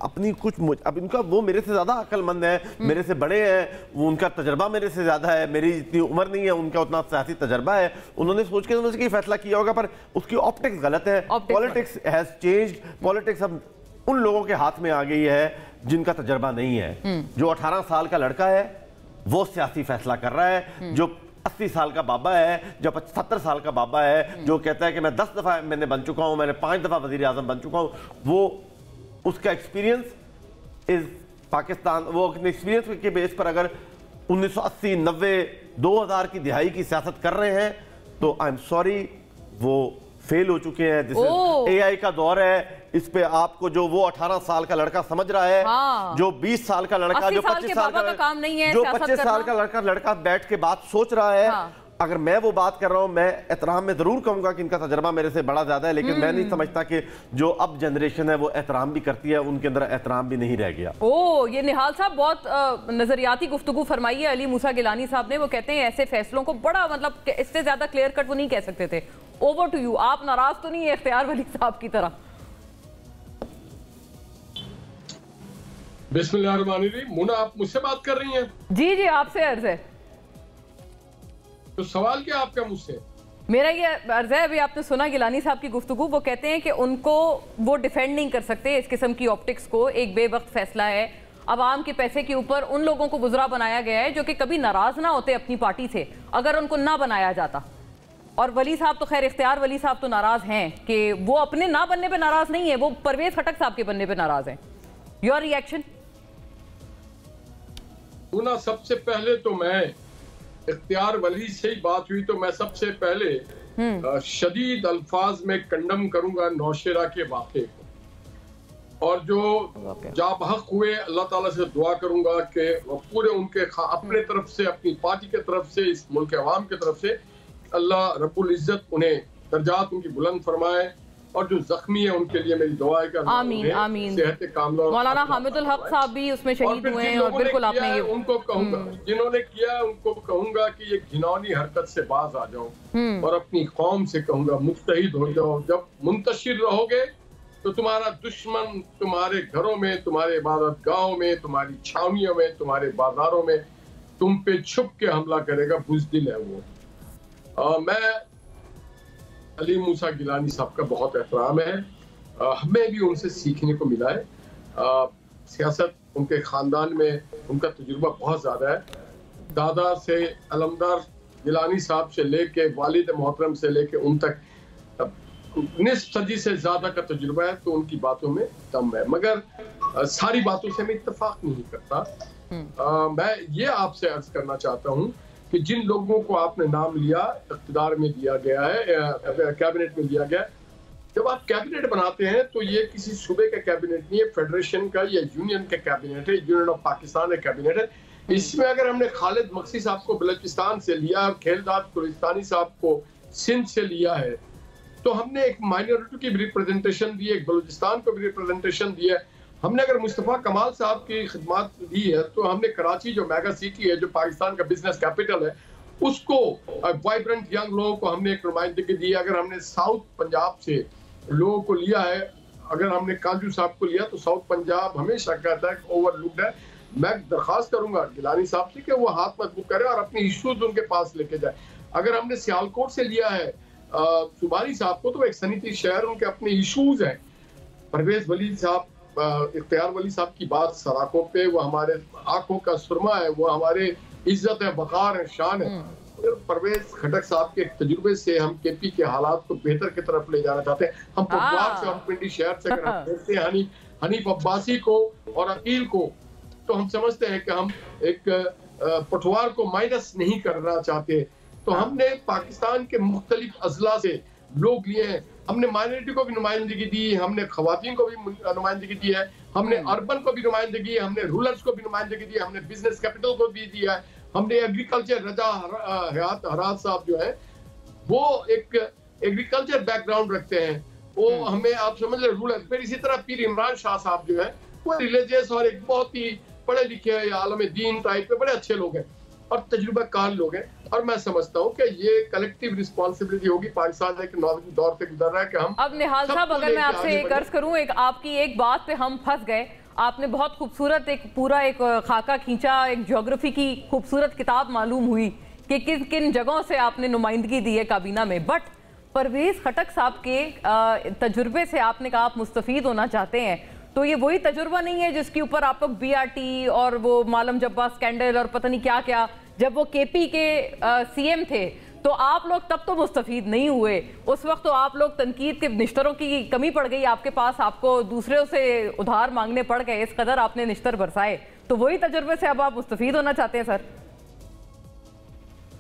अपनी कुछ, अब इनका, वो मेरे से ज्यादा अक्लमंद है, मेरे से बड़े हैं, वो उनका तजर्बा मेरे से ज्यादा है, मेरी इतनी उम्र नहीं है, उनका उतना सियासी तजर्बा है। उन्होंने सोच के उन्होंने फैसला किया होगा, पर उसकी ऑप्टिक्स गलत है। Politics has changed. पॉलिटिक्स अब उन लोगों के हाथ में आ गई है जिनका तजर्बा नहीं है। जो 18 साल का लड़का है वो सियासी फैसला कर रहा है, जो 80 साल का बाबा है, जो 70 साल का बाबा है, जो कहता है कि मैं 10 दफा मैंने बन चुका हूं, मैंने 5 दफा वजीर आजम बन चुका हूं, वो उसका एक्सपीरियंस इज पाकिस्तान, वो अपने एक्सपीरियंस के बेस पर अगर 1980, 90, 2000 की दिहाई की सियासत कर रहे हैं तो आई एम सॉरी, वो फेल हो चुके हैं। एआई का दौर है, इस पे आपको जो वो 18 साल का लड़का समझ रहा है, जो 20 साल का लड़का, जो 25 साल का काम नहीं है, जो 25 साल का लड़का बैठ के बात सोच रहा है। अगर मैं वो बात कर रहा हूं, मैं एहतराम में जरूर कहूंगा कि इनका तजर्बा मेरे से बड़ा ज्यादा है, लेकिन मैं नहीं समझता कि जो अब जनरेशन है वो एहतराम भी करती है, उनके अंदर एहतराम भी नहीं रह गया। ये निहाल साहब बहुत नजरियाती गुफ्तगू फरमाई है अली मूसा गिलानी साहब ने। वो कहते हैं ऐसे फैसलों को बड़ा, मतलब इससे ज्यादा क्लियर कट वो नहीं कह सकते थे। Over to you. आप नाराज तो नहीं है इख्तियार वली साहब की तरह? बिस्मिल्लाहिर्रहमानिर्रहीम। मुना, आप मुझसे बात कर रही हैं? जी, आपसे अर्ज है। तो सवाल क्या आपका मुझसे? मेरा ये अर्ज है, अभी आपने सुना गिलानी साहब की गुफ्तगू, वो कहते हैं कि उनको वो डिफेंड नहीं कर सकते इस किस्म की ऑप्टिक्स को। एक बेवक्त फैसला है, अवाम के पैसे के ऊपर उन लोगों को गुजरा बनाया गया है जो कि कभी नाराज ना होते अपनी पार्टी से अगर उनको ना बनाया जाता। और वली साहब तो खैर, इख्तियार वली साहब तो नाराज हैं कि वो अपने ना बनने पे नाराज नहीं है, वो परवेज खटक साहब के बनने पे नाराज हैं। Your reaction? सबसे पहले तो मैं इख्तियार वली से ही बात हुई तो मैं सबसे पहले शदीद अल्फाज में कंडम करूंगा नौशेरा के वाक़े को, और जो जाब हक हुए अल्लाह ताला से दुआ करूंगा कि पूरे उनके अपने तरफ से, अपनी पार्टी के तरफ से, इस मुल्क के अवाम की तरफ से अल्लाह रब्बुल इज्जत उन्हें दर्जात उनकी बुलंद फरमाए, और जो जख्मी है उनके लिए मेरी दुआ है कि आमीन आमीन। सेहत कामला। मौलाना हामिदुल हक साहब भी उसमें शहीद हुए हैं और बिल्कुल आपने ये उनको कहूंगा, जिन्होंने किया उनको कहूंगा कि ये घिनौनी हरकत से बाज आ जाओ और अपनी कौम से कहूंगा मुत्तहिद हो जाओ। जब मुंतशिर रहोगे तो तुम्हारा दुश्मन तुम्हारे घरों में, तुम्हारे इबादत गाहों में, तुम्हारी छावनियों में, तुम्हारे बाजारों में तुम पे छुप के हमला करेगा। बुज़दिल है वो। मैं अली मूसा गिलानी साहब का बहुत एहतराम है, हमें भी उनसे सीखने को मिला है। सियासत उनके ख़ानदान में उनका तजुर्बा बहुत ज़्यादा है। दादा से अलमदार गिलानी साहब से लेके वालिद मोहतरम से लेके उन तक निस्फ सदी से ज़्यादा का तजुर्बा है, तो उनकी बातों में दम है। मगर सारी बातों से मैं इत्तेफाक नहीं करता। मैं ये आपसे अर्ज करना चाहता हूँ कि जिन लोगों को आपने नाम लिया, इक़्तिदार में दिया गया है, कैबिनेट में दिया गया है, जब आप कैबिनेट बनाते हैं तो ये किसी सूबे का कैबिनेट नहीं है, फेडरेशन का या यूनियन का कैबिनेट है, यूनियन ऑफ पाकिस्तान का कैबिनेट है। इसमें अगर हमने खालिद मक्सी साहब को बलोचिस्तान से लिया और खेलदाद कुलिस्तानी साहब को सिंध से लिया है, तो हमने एक माइनॉरिटी की भी रिप्रेजेंटेशन दी है, एक बलूचिस्तान को भी रिप्रेजेंटेशन दी है। हमने अगर मुस्तफ़ा कमाल साहब की खिदमत दी है तो हमने कराची जो मेगा सिटी है, जो पाकिस्तान का बिजनेस कैपिटल है, उसको वाइब्रेंट यंग लोगों को हमने एक नुमाइंदगी दी है। अगर हमने साउथ पंजाब से लोगों को लिया है, अगर हमने काजू साहब को लिया, तो साउथ पंजाब हमेशा कहता है कि ओवरलुक्ड है। मैं दरख्वास्त करूंगा गिलानी साहब से कि वो हाथ मजबूत करे और अपने इशूज उनके पास लेके जाए। अगर हमने सियालकोट से लिया है सुबारी साहब को, तो एक सनीती शहर, उनके अपने इशूज हैं। परवेज वली साहब, इख्तियार वली साहब की बात सराखों पे, वो हमारे आंखों का सुरमा है, वो हमारे इज्जत है, वकार है, शान है। परवेज खटक साहब के तजुर्बे से हम केपी के हालात को बेहतर की तरफ ले जाना चाहते हैं। हम पटवार से और पिंडी शहर से अगर हम देखते हैं हनीफ अब्बासी को और अकील को, तो हम समझते हैं कि हम एक पटवार को माइनस नहीं करना चाहते। तो हमने पाकिस्तान के मुख्तलिफ अजला से लोग लिए हैं। हमने माइनॉरिटी को भी नुमाइंदगी दी, हमने खवातीन को भी नुमाइंदगी दी है, हमने अर्बन को भी नुमाइंदगी, हमने रूरल्स को भी नुमाइंदगी दी, हमने बिजनेस कैपिटल को भी दिया है, हमने एग्रीकल्चर, रजा हरात साहब जो है वो एक एग्रीकल्चर बैकग्राउंड रखते हैं, वो हमें आप समझ रहे रूरल। फिर इसी तरह पीर इमरान शाह साहब जो है वो रिलीजियस और एक बहुत ही पढ़े लिखे या आलम दीन टाइप के बड़े अच्छे लोग हैं और तजुर्बाकार लोग हैं। और मैं समझता हूँ कि ये कलेक्टिव रिस्पॉन्सिबिलिटी होगी। पाकिस्तान एक नौजवान दौर से गुजर रहा है कि हम अब निहाल साहब, अगर मैं आपसे एक अर्ज करूँ, आपकी एक बात पे हम फंस गए। आपने बहुत खूबसूरत एक पूरा एक खाका खींचा, एक ज्योग्राफी की खूबसूरत किताब मालूम हुई कि किन किन जगहों से आपने नुमाइंदगी दी है काबीना में। बट परवेज खटक साहब के तजुर्बे से आपने कहा आप मुस्तफीद होना चाहते हैं, तो ये वही तजुर्बा नहीं है जिसके ऊपर आप लोग BRT और वो मालम जब्बा स्कैंडल और पता नहीं क्या क्या, जब वो KP के CM थे तो आप लोग तब तो मुस्तफीद नहीं हुए। उस वक्त तो आप लोग तनकीद के निश्तरों की कमी पड़ गई आपके पास, आपको दूसरों से उधार मांगने पड़ गए, इस कदर आपने निश्तर बरसाए। तो वही तजुर्बे से अब आप मुस्तफीद होना चाहते हैं सर?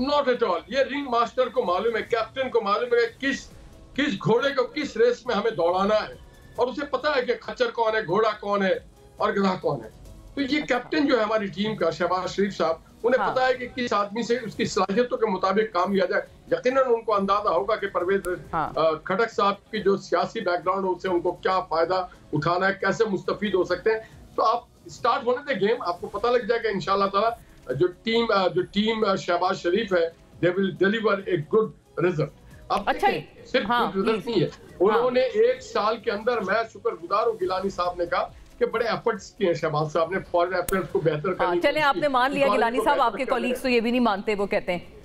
Not at all. ये रिंग मास्टर को मालूम है, कैप्टन को मालूम है किस घोड़े को किस रेस में हमें दौड़ाना है, और उसे पता है कि खच्चर कौन है, घोड़ा कौन है और गधा कौन है। तो ये कैप्टन जो है हमारी टीम का, शहबाज शरीफ साहब, उन्हें पता है कि किस आदमी से उसकी सलाहियतों के मुताबिक काम लिया जाए। यकीनन उनको अंदाजा होगा कि परवेज खटक साहब की जो सियासी बैकग्राउंड है उससे उनको क्या फायदा उठाना है, कैसे मुस्तफीद हो सकते हैं। तो आप स्टार्ट होने दें गेम, आपको पता लग जाएगा इंशाल्लाह ताला। जो टीम शहबाज शरीफ है, they will deliver a good result. अब अच्छा, सिर्फ गुड रिजल्ट नहीं है, उन्होंने 1 साल के अंदर, मैं शुक्रगुजार हूँ गिलानी साहब ने कहा कि बड़े एफर्ट्स किए शहबाज साहब ने फॉरेन अफेयर्स को बेहतर करने। चलें, आपने मान लिया, गिलानी साहब आपके कॉलीग्स तो ये भी नहीं मानते, वो कहते हैं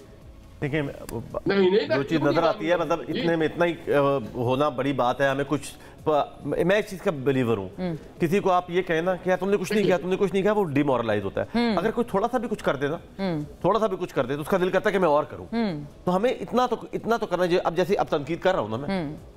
देखिए नहीं जो चीज़ नजर आती है, मतलब इतने में इतना ही होना बड़ी बात है। हमें कुछ, मैं इस चीज का बिलीवर हूँ, किसी को आप ये कहें ना कि तुमने कुछ नहीं किया, तुमने कुछ नहीं किया, वो डिमोरलाइज होता है। अगर कोई थोड़ा सा भी कुछ कर दे ना, थोड़ा सा भी कुछ कर दे तो उसका दिल करता है कि मैं और करूँ। तो हमें इतना तो करना चाहिए। अब जैसे अब तनकीद कर रहा हूँ ना मैं,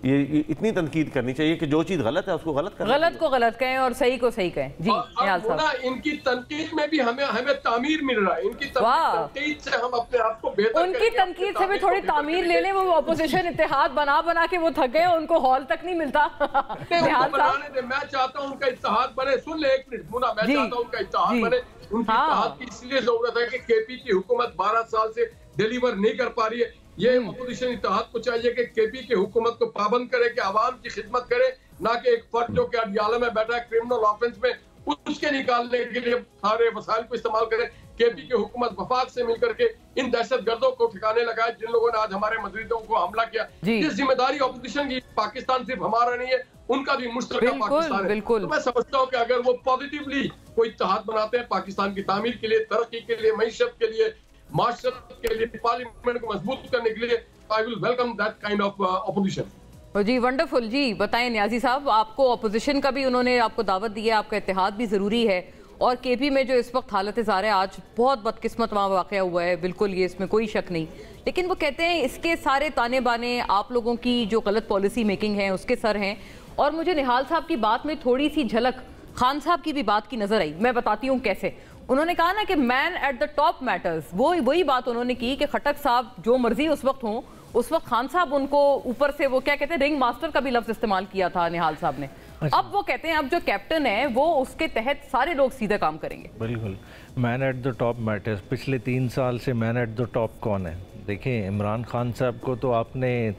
ये इतनी तनकीद करनी चाहिए कि जो चीज गलत है उसको गलत करें, गलत को गलत कहें और सही को सही कहें। जी इनकी तनकीद में भी हमें तामीर मिल रहा है। इनकी तनकीद से हम अपने आप को बेहतर, उनकी तनकीद से भी थोड़ी तामीर ले लें। वो अपोजिशन इत्तेहाद बना के वो थक गए, उनको हॉल तक नहीं मिलता। मैं चाहता हूँ उनका इत्तेहाद बने। सुन ले एक मिनट मुना, मैं चाहता हूँ उनका इत्तेहाद बने। उनकी इत्तेहाद की इसलिए जरूरत है कि केपी की हुकूमत 12 साल से डिलीवर नहीं कर पा रही है। ये अपोजिशन इत्तेहाद को चाहिए कि केपी की हुकूमत को पाबंद करे, कि आवाम की खिदमत करे, ना कि एक फर्द जो कि अडियाला में बैठा है क्रिमिनल ऑफेंस में, उसके निकालने के लिए सारे वसाइल को इस्तेमाल करे। केपी की हुकूमत वफाक से मिलकर के इन दहशतगर्दों को ठिकाने लगाए जिन लोगों ने आज हमारे मस्जिदों को हमला किया। ये जिम्मेदारी अपोजिशन की, पाकिस्तान सिर्फ हमारा नहीं है, उनका भी मुश्तरका पाकिस्तान है। तो मैं समझता हूँ कि अगर वो पॉजिटिवली कोई इत्तेहाद बनाते हैं पाकिस्तान की तामीर के लिए, तरक्की के लिए, मईशत के लिए, माशरत के लिए, पार्लियामेंट को मजबूत करने के लिए, I will welcome that kind of opposition. जी वंडरफुल। जी बताएं न्याजी साहब, आपको अपोजिशन का भी उन्होंने आपको दावत दी है, आपका इत्तेहाद भी ज़रूरी है, और केपी में जो इस वक्त हालत ज़ार है, आज बहुत बदकिस्मत वहाँ वाक़या हुआ है, बिल्कुल ये इसमें कोई शक नहीं, लेकिन वो कहते हैं इसके सारे ताने बाने आप लोगों की जो गलत पॉलिसी मेकिंग है उसके सर हैं। और मुझे निहाल साहब की बात में थोड़ी सी झलक खान साहब की भी बात की नज़र आई, मैं बताती हूँ कैसे। उन्होंने कहा ना कि man at the top matters, वही बात उन्होंने की कि खट्टक साहब जो मर्जी उस वक्त हों, उस वक्त खान साहब उनको ऊपर से वो क्या कहते हैं रिंग मास्टर का भी लफ्ज इस्तेमाल किया था निहाल साहब ने। अब वो कहते हैं अब जो कैप्टन है वो उसके तहत सारे लोग सीधे काम करेंगे। बिल्कुल, man at the top matters. पिछले 3 साल से मैन एट द टॉप कौन है? देखिए इमरान खान साहब को तो आपने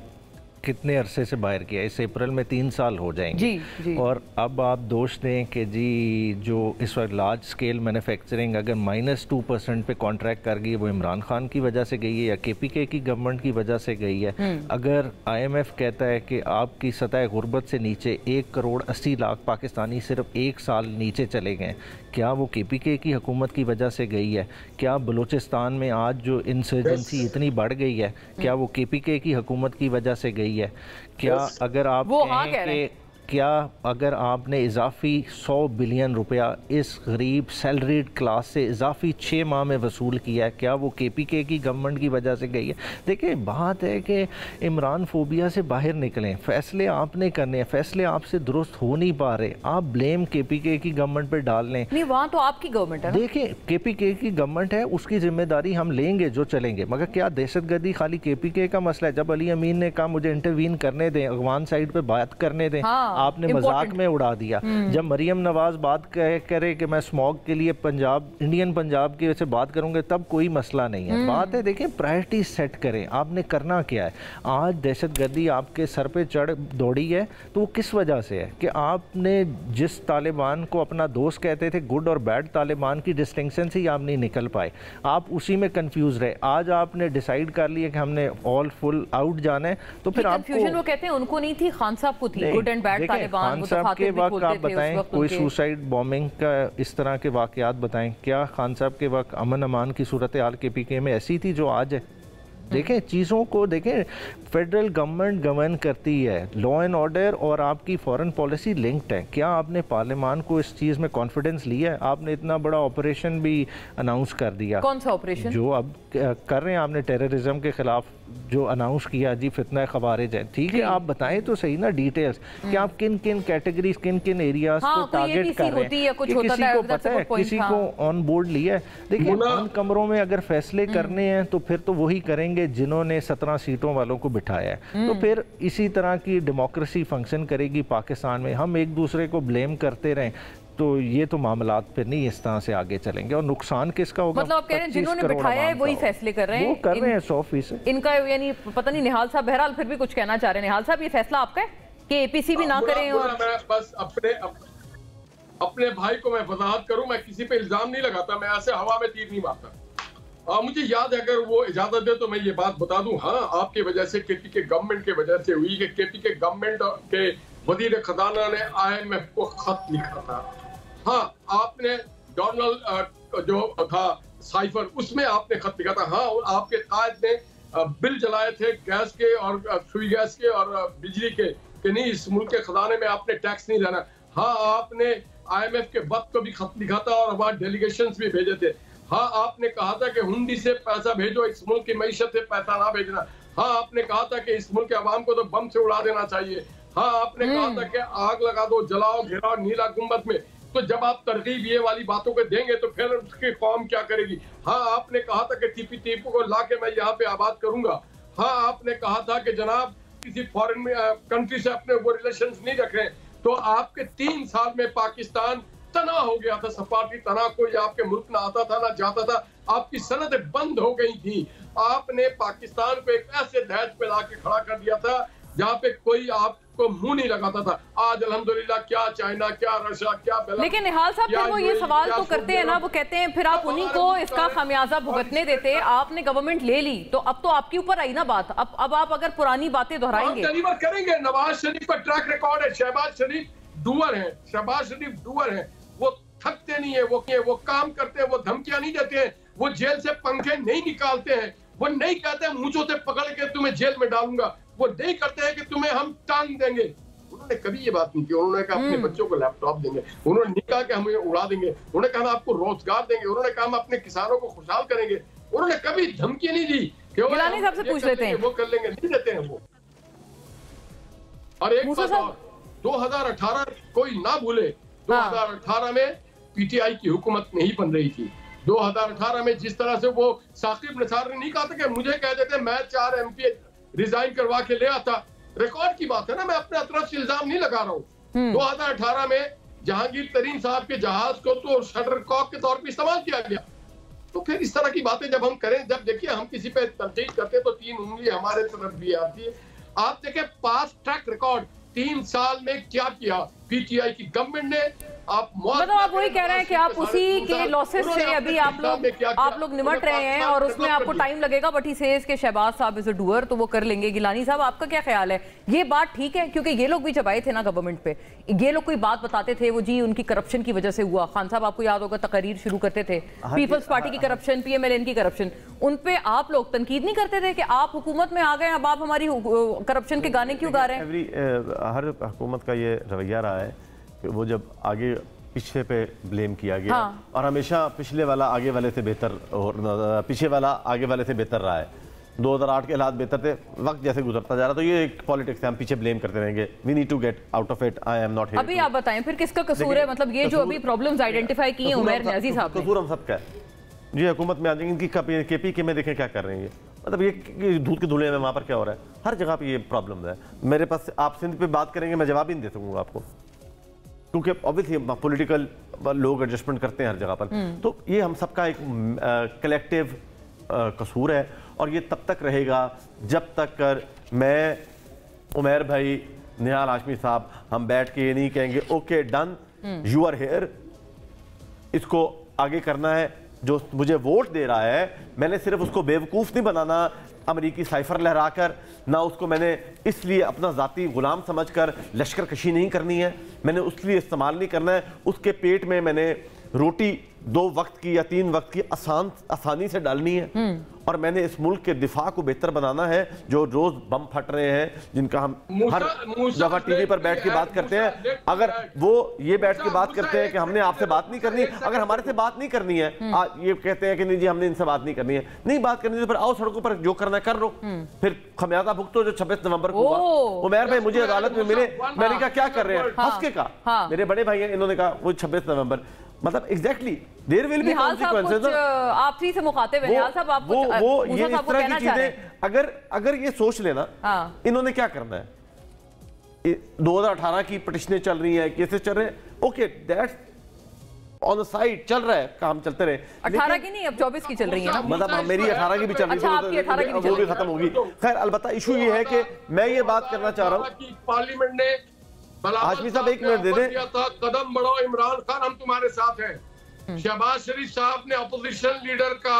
कितने अरसे से बाहर किया, इस अप्रैल में 3 साल हो जाएंगे। जी। और अब आप दोष दें कि जी जो इस वक्त लार्ज स्केल मैन्युफैक्चरिंग अगर -2% पे कॉन्ट्रैक्ट कर गई वो इमरान खान की वजह से गई है या केपीके की गवर्नमेंट की वजह से गई है। अगर IMF कहता है कि आपकी सतह गुर्बत से नीचे 1,80,00,000 पाकिस्तानी सिर्फ 1 साल नीचे चले गए, क्या वो केपीके की हुकूमत की वजह से गई है? क्या बलूचिस्तान में आज जो इंसर्जेंसी इतनी बढ़ गई है, क्या वो केपीके की हुकूमत की वजह से गई है? क्या अगर आप कहें कि क्या अगर आपने इजाफी 100 बिलियन रुपया इस गरीब सैलरीड क्लास से इजाफी 6 माह में वसूल किया है, क्या वो केपीके की गवर्नमेंट की वजह से गई है? देखिए बात है कि इमरान फोबिया से बाहर निकलें, फैसले आपने करने हैं, फैसले आपसे दुरुस्त हो नहीं पा रहे, आप ब्लेम केपीके की गवर्नमेंट पर डाल लें। नहीं, वहाँ तो आपकी गवर्नमेंट है। देखिए केपीके की गवर्नमेंट है, उसकी जिम्मेदारी हम लेंगे जो चलेंगे, मगर क्या दहशतगर्दी खाली केपीके का मसला है? जब अली अमीन ने कहा मुझे इंटरवीन करने दें, अफगान साइड पर बात करने दें, आपने मजाक में उड़ा दिया। जब मरियम नवाज बात करे कि मैं स्मॉग के लिए पंजाब, इंडियन पंजाब की वजह से बात करूंगे, तब कोई मसला नहीं है। बात है देखिए प्रायोरिटी सेट करें, आपने करना क्या है। आज दहशतगर्दी आपके सर पे चढ़ दौड़ी है तो वो किस वजह से है कि आपने जिस तालिबान को अपना दोस्त कहते थे, गुड और बैड तालिबान की डिस्टिंक्शन से ही आप नहीं निकल पाए, आप उसी में कंफ्यूज रहे। आज आपने डिसाइड कर लिया कि हमने ऑल फुल आउट जाना है, तो फिर आपको कंफ्यूजन वो कहते हैं उनको नहीं थी, खान साहब को थी, good and bad Taliban. Khan साहब के वक्त आप बताएं कोई सुसाइड बॉम्बिंग का इस तरह के वाकयात बताएं, क्या खान साहब के वक्त अमन अमान की सूरत हाल केपीके में ऐसी थी जो आज है? देखें चीज़ों को, देखें फेडरल गवर्नमेंट गवर्न करती है, लॉ एंड ऑर्डर और आपकी फॉरेन पॉलिसी लिंक्ड है। क्या आपने पार्लियामान को इस चीज़ में कॉन्फिडेंस लिया है? आपने इतना बड़ा ऑपरेशन भी अनाउंस कर दिया। कौन सा ऑपरेशन? जो अब कर रहे हैं आपने टेररिज्म के खिलाफ जो अनाउंस किया, जी फितना खबारिज है, ठीक है, आप बताएं तो सही ना डिटेल्स कि आप किन किन कैटेगरीज, किन किन एरियाज को टारगेट कर रहे हैं, कि किसी को पता है, किसी को ऑन बोर्ड लिया है। देखिए उन कमरों में अगर फैसले करने हैं तो फिर तो वही करेंगे जिन्होंने 17 सीटों वालों को बिठाया है, तो फिर इसी तरह की डेमोक्रेसी फंक्शन करेगी पाकिस्तान में। हम एक दूसरे को ब्लेम करते रहें तो ये तो मामलात फिर नहीं इस तरह से आगे चलेंगे, और नुकसान किसका होगा? मतलब आप कह रहे हैं जिन्होंने बिठाया है वही फैसले कर रहे हैं, वो कर रहे हैं 100%। इनका यानी पता नहीं निहाल साहब बहरहाल फिर भी कुछ कहना चाह रहे हैं। निहाल साहब ये फैसला आपका है कि एपीसी भी ना करें? और मैं बस अपने भाई को मैं वजाहत करूं, मैं किसी पे इल्जाम नहीं लगाता, मैं ऐसे हवा में तीर नहीं मारता। मुझे याद है, अगर वो इजाजत दे तो मैं ये बात बता दूं, हाँ आपकी वजह से, केपी के गवर्नमेंट की वजह से हुई कि केपी के गवर्नमेंट के वजीर खजाना ने IMF को खत लिखा था। हाँ आपने डोनाल्ड जो था साइफर, उसमें आपने खत लिखा था। हाँ आपके कायद ने बिल जलाए थे गैस के और सुई गैस के और बिजली के, कि नहीं इस मुल्क के खजाने में आपने टैक्स नहीं देना। हाँ आपने IMF के वक्त को भी खत लिखा था और वहाँ डेलीगेशंस भी भेजे थे। हाँ आपने कहा था कि हुंडी से पैसा भेजो, इस मुल्क की मईशत से पैसा ना भेजना। हाँ आपने कहा था कि इस मुल्क के अवाम को तो बम से उड़ा देना चाहिए। हाँ आपने कहा था कि आग लगा दो, जलाओ, घेराओ नीला गुंबद में। तो जब आप तरकीब ये वाली बातों को देंगे तो फिर उसकी कौम क्या करेगी? हाँ आपने कहा था कि TPTP को लाके मैं यहाँ पे आबाद करूंगा। हाँ आपने कहा था कि जनाब किसी फॉरेन कंट्री से अपने वो रिलेशंस नहीं रख रहे। तो आपके 3 साल में पाकिस्तान तना हो गया था, सपाटी तना, कोई आपके मुल्क ना आता था ना जाता था। आपकी सनदें बंद हो गई थी। आपने पाकिस्तान को एक ऐसे दहज पे ला के खड़ा कर दिया था जहाँ पे कोई आपको मुंह नहीं लगाता था। आज अल्हम्दुलिल्लाह क्या चाइना, क्या रशिया, क्या बेलारूस। लेकिन निहाल साहब फिर वो ये सवाल तो करते हैं ना, वो कहते हैं फिर आप उन्हीं को इसका खामियाजा भुगतने देते। आपने गवर्नमेंट ले ली तो अब तो आपके ऊपर आई ना बात। अब आप अगर पुरानी बातें दोहराएंगे डिलीवर करेंगे। नवाज शरीफ का ट्रैक रिकॉर्ड है, शहबाज शरीफ डूअर है, शहबाज शरीफ डूअर है। वो थकते नहीं है, वो काम करते हैं, वो धमकियां नहीं देते हैं, वो जेल से पंखे नहीं निकालते हैं, वो नहीं कहते हैं मूंछों से पकड़ के तुम्हें जेल में डालूंगा, वो नहीं करते हैं कि तुम्हें हम टांग देंगे। उन्होंने कभी ये बात नहीं की। उन्होंने कहा अपने बच्चों को लैपटॉप देंगे, उन्होंने नहीं कहा कि हमें उड़ा देंगे, उन्होंने कहा हम आपको रोजगार देंगे, उन्होंने कहा हम अपने किसानों को खुशहाल करेंगे। उन्होंने कभी धमकी नहीं दी कि गिलानी साहब से पूछ लेते हैं, वो कर लेंगे, नहीं देते हैं वो। और एक बात और, 2018 कोई ना भूले, 2018 में पीटीआई की हुकूमत नहीं बन रही थी। 2018 में जिस तरह से वो साकिब निसार ने नहीं कहा था कि मुझे कह देते मैं 4 MP रिजाइन करवा के ले आता। रिकॉर्ड की बात है ना, मैं अपने तरफ से इल्जाम नहीं लगा रहा हूँ। 2018 में जहांगीर तरीन साहब के जहाज को तो शटर कॉक के तौर पर इस्तेमाल किया गया। तो फिर इस तरह की बातें जब हम करें, जब देखिए हम किसी पे तनकीद करते तो 3 उंगली हमारे तरफ भी आती है। आप देखें पास ट्रैक रिकॉर्ड 3 साल में क्या किया पीटीआई की गवर्नमेंट ने। मतलब आप वही कह रहे हैं कि आप उसी के लॉसेस से अभी आप लोग निमट रहे हैं और उसमें आपको टाइम लगेगा, बट ही सेज के शहबाज साहब इज अ डूअर, तो वो कर लेंगे। गिलानी साहब आपका क्या ख्याल है, ये बात ठीक है? क्योंकि ये लोग भी जब आए थे ना गवर्नमेंट पे, ये लोग कोई बात बताते थे, वो जी उनकी करप्शन की वजह से हुआ। खान साहब आपको याद होगा तकरीर शुरू करते थे, पीपल्स पार्टी की करप्शन, PMLN की करप्शन, उन पे आप लोग तनकीद नहीं करते थे कि आप हुकूमत में आ गए, अब आप हमारी करप्शन के गाने क्यों गा रहे हैं? हर हुकूमत का ये रवैया रहा है कि वो जब आगे पीछे पे ब्लेम किया गया, और हमेशा पिछले वाला आगे वाले से बेहतर, और पीछे वाला आगे वाले से बेहतर रहा है। 2008 के हालात बेहतर थे, वक्त जैसे गुजरता जा रहा, तो ये एक पॉलिटिक्स है, हम पीछे ब्लेम करते रहेंगे। We need to get out of it, I am not here. अभी आप बताएं फिर किसका कसूर है? मतलब ये जो अभी प्रॉब्लम्स आइडेंटिफाई की हैं उमैर न्याजी साहब ने, कसूर हम सबका है। जी हुकूमत में आ जाएंगे, इनकी KPK में देखें क्या कर रहे हैं, मतलब ये दूध के धुले में वहाँ पर क्या हो रहा है, हर जगह पे ये प्रॉब्लम है। मेरे पास आप सिंध पे बात करेंगे, मैं जवाब ही नहीं दे सकूंगा आपको, क्योंकि ऑब्वियसली पॉलिटिकल लोग एडजस्टमेंट करते हैं हर जगह पर। तो ये हम सबका एक कलेक्टिव कसूर है, और ये तब तक रहेगा जब तक कर मैं, उमैर भाई, निहाल हाशमी साहब, हम बैठ के ये नहीं कहेंगे okay done, you are here, इसको आगे करना है। जो मुझे वोट दे रहा है, मैंने सिर्फ उसको बेवकूफ़ नहीं बनाना अमरीकी साइफर लहराकर, ना उसको मैंने इसलिए अपना ज़ाती गुलाम समझकर लश्कर कशी नहीं करनी है, मैंने उसलिए इस्तेमाल नहीं करना है। उसके पेट में मैंने रोटी 2 वक्त की या 3 वक्त की आसानी से डालनी है, और मैंने इस मुल्क के दिफा को बेहतर बनाना है। जो रोज बम फट रहे हैं, जिनका हम हर दफा टीवी पर बैठ के बात करते हैं, अगर वो ये बैठ के बात करते हैं कि हमने आपसे बात नहीं करनी, अगर हमारे से बात नहीं करनी है, ये कहते हैं कि नहीं जी हमने इनसे बात नहीं करनी है, नहीं बात करनी तो फिर आओ सड़कों पर जो करना है कर लो, फिर खमियाजा भुगतो जो 26 नवंबर को हुआ। उमैर भाई मुझे अदालत में मिले, मैंने कहा क्या कर रहे हैं, हंस के कहा, मेरे बड़े भाई हैं, इन्होंने कहा वो 26 नवंबर, मतलब exactly there will be consequences. आप से मुखातिब हैं निहाल साहब, आप वो ये इस तरह की चीजें अगर ये सोच लेना, इन्होंने क्या करना है, 2018 की पिटिशनें चल रही हैं, केसेस चल रहे हैं, okay that's on the side, चल रहा है, काम चलते रहे। 18 की नहीं, अब 24 की चल रही है ना, मतलब मेरी 18 की भी चल रही है, वो भी खत्म होगी। खैर अलबत्ता इशू ये है कि मैं ये बात करना चाह रहा हूँ, पार्लियामेंट ने हाशमी साहब 1 मिनट दे दें, कदम बढ़ाओ इमरान खान, हम तुम्हारे साथ हैं। शहबाज शरीफ साहब ने अपोजिशन लीडर का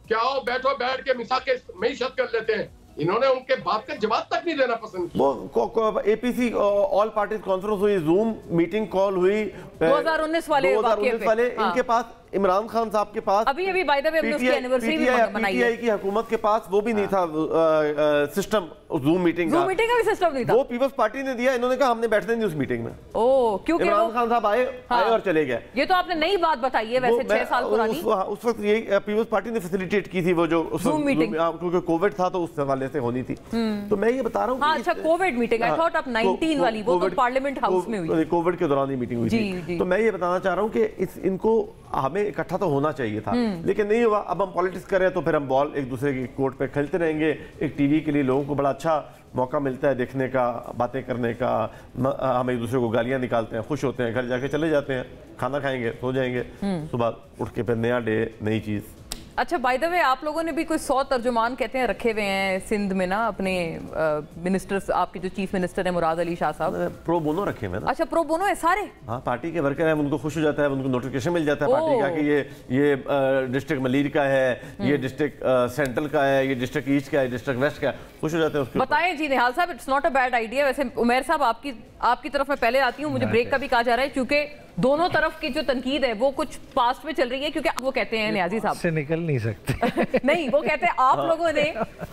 क्या हो, बैठो, बैठ के मिसाके मईशत कर लेते हैं। इन्होंने उनके बात का जवाब तक नहीं देना पसंद किया। वो APC ऑल पार्टीज कॉन्फ्रेंस हुई, जूम मीटिंग कॉल हुई 2019 वाले इनके पास, इमरान खान साहब के पास, अभी बाय द वे हमने उसकी एनिवर्सरी भी मनाई है, PTI की हुकूमत के पास वो भी नहीं था सिस्टम, जूम मीटिंग का भी सिस्टम नहीं था, वो पीपल्स पार्टी ने दिया, इन्होंने कहा हमने बैठने नहीं उस मीटिंग में। क्योंकि इमरान खान साहब आए और चले गए। ये तो आपने नई बात बताई है वैसे, 6 साल पुरानी। उस वक्त ये पीपल्स पार्टी ने फैसिलिटेट की थी वो जो जूम मीटिंग, क्योंकि कोविड था तो उस हवाले से होनी थी। तो मैं ये बता रहा हूँ, अच्छा कोविड मीटिंग, आई थॉट आप 19 वाली, वो तो पार्लियामेंट हाउस में हुई, कोविड के दौरान ही मीटिंग हुई थी। तो मैं ये बताना चाह रहा हूँ कि इनको हमें इकट्ठा तो होना चाहिए था, लेकिन नहीं हुआ। अब हम पॉलिटिक्स करें तो फिर हम बॉल एक दूसरे के कोर्ट पे खेलते रहेंगे। एक टीवी के लिए लोगों को बड़ा अच्छा मौका मिलता है देखने का, बातें करने का, हम एक दूसरे को गालियां निकालते हैं, खुश होते हैं, घर जाके चले जाते हैं, खाना खाएंगे, सो जाएंगे, सुबह उठ के फिर नया डे, नई चीज। अच्छा, बाय द वे आप लोगों ने भी कोई 100 तर्जुमान कहते हैं रखे हुए हैं सिंध में ना, अपने मिनिस्टर्स, आपके जो चीफ मिनिस्टर है मुराद अली शाह साहब, प्रो बोनो रखे हुए ना। अच्छा, प्रो बोनो है सारे? हाँ, पार्टी के वर्कर हैं, उनको खुश हो जाता है, उनको नोटिफिकेशन मिल जाता है पार्टी का कि ये डिस्ट्रिक्ट मलीर का है, ये डिस्ट्रिक्ट सेंट्रल का है, ये डिस्ट्रिक्ट ईस्ट का है, डिस्ट्रिक्ट वेस्ट का है, खुश हो जाते हैं उसके। बताएं जी निहाल साहब, it's not a bad idea. वैसे उमैर साहब आपकी तरफ मैं पहले आती हूँ, मुझे ब्रेक का भी कहा जा रहा है क्योंकि दोनों तरफ की जो तनकीद है वो कुछ पास्ट में चल रही है, क्योंकि वो कहते हैं न्याजी साहब से निकल नहीं सकते नहीं, वो कहते हैं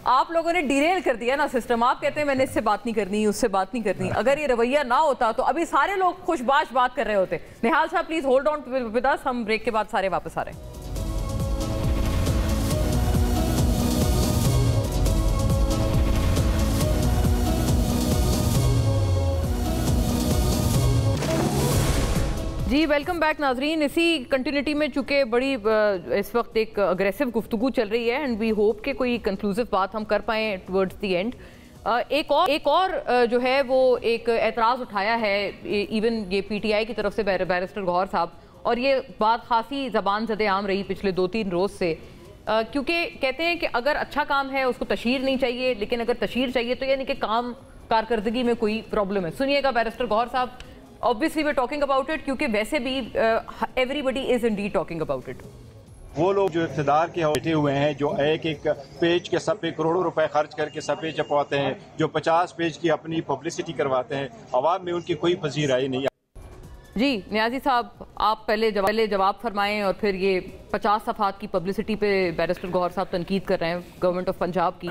आप लोगों ने डिरेल कर दिया ना सिस्टम। आप कहते हैं मैंने इससे बात नहीं करनी, उससे बात नहीं करनी। अगर ये रवैया ना होता तो अभी सारे लोग खुशबाश बात कर रहे होते। निहाल साहब please hold on with us, हम ब्रेक के बाद सारे वापस आ रहे हैं। जी वेलकम बैक नाजरीन। इसी कंटिन्यूटी में चूंकि बड़ी इस वक्त एक अग्रेसिव गुफ्तगू चल रही है एंड वी होप कि कोई कंक्लूसिव बात हम कर पाएँ टुवर्ड्स द एंड। एक और जो है वो एक एतराज़ उठाया है इवन ये पीटीआई की तरफ से बैरिस्टर गौहर साहब, और ये बात खासी ज़बान ज़दे आम रही पिछले 2-3 रोज़ से, क्योंकि कहते हैं कि अगर अच्छा काम है उसको तशहीर नहीं चाहिए, लेकिन अगर तशहीर चाहिए तो यानी कि काम कारकर्दगी में कोई प्रॉब्लम है। सुनिएगा बैरिस्टर गौहर साहब। Obviously we're talking about it क्योंकि वैसे भी everybody is indeed talking about it। वो लोग जो इक़्तिदार के बैठे हुए हैं, जो एक पेज के सफ़े करोड़ों रुपए खर्च करके सफ़े छपवाते हैं, जो 50 पेज की अपनी पब्लिसिटी करवाते हैं, अवाम में उनकी कोई पजीराई नहीं। जी न्याजी साहब, आप पहले जवाब फरमाएं और फिर ये 50 सफ़ात की पब्लिसिटी पे बैरिस्टर गौहर साहब तनकीद कर रहे हैं गवर्नमेंट ऑफ पंजाब की।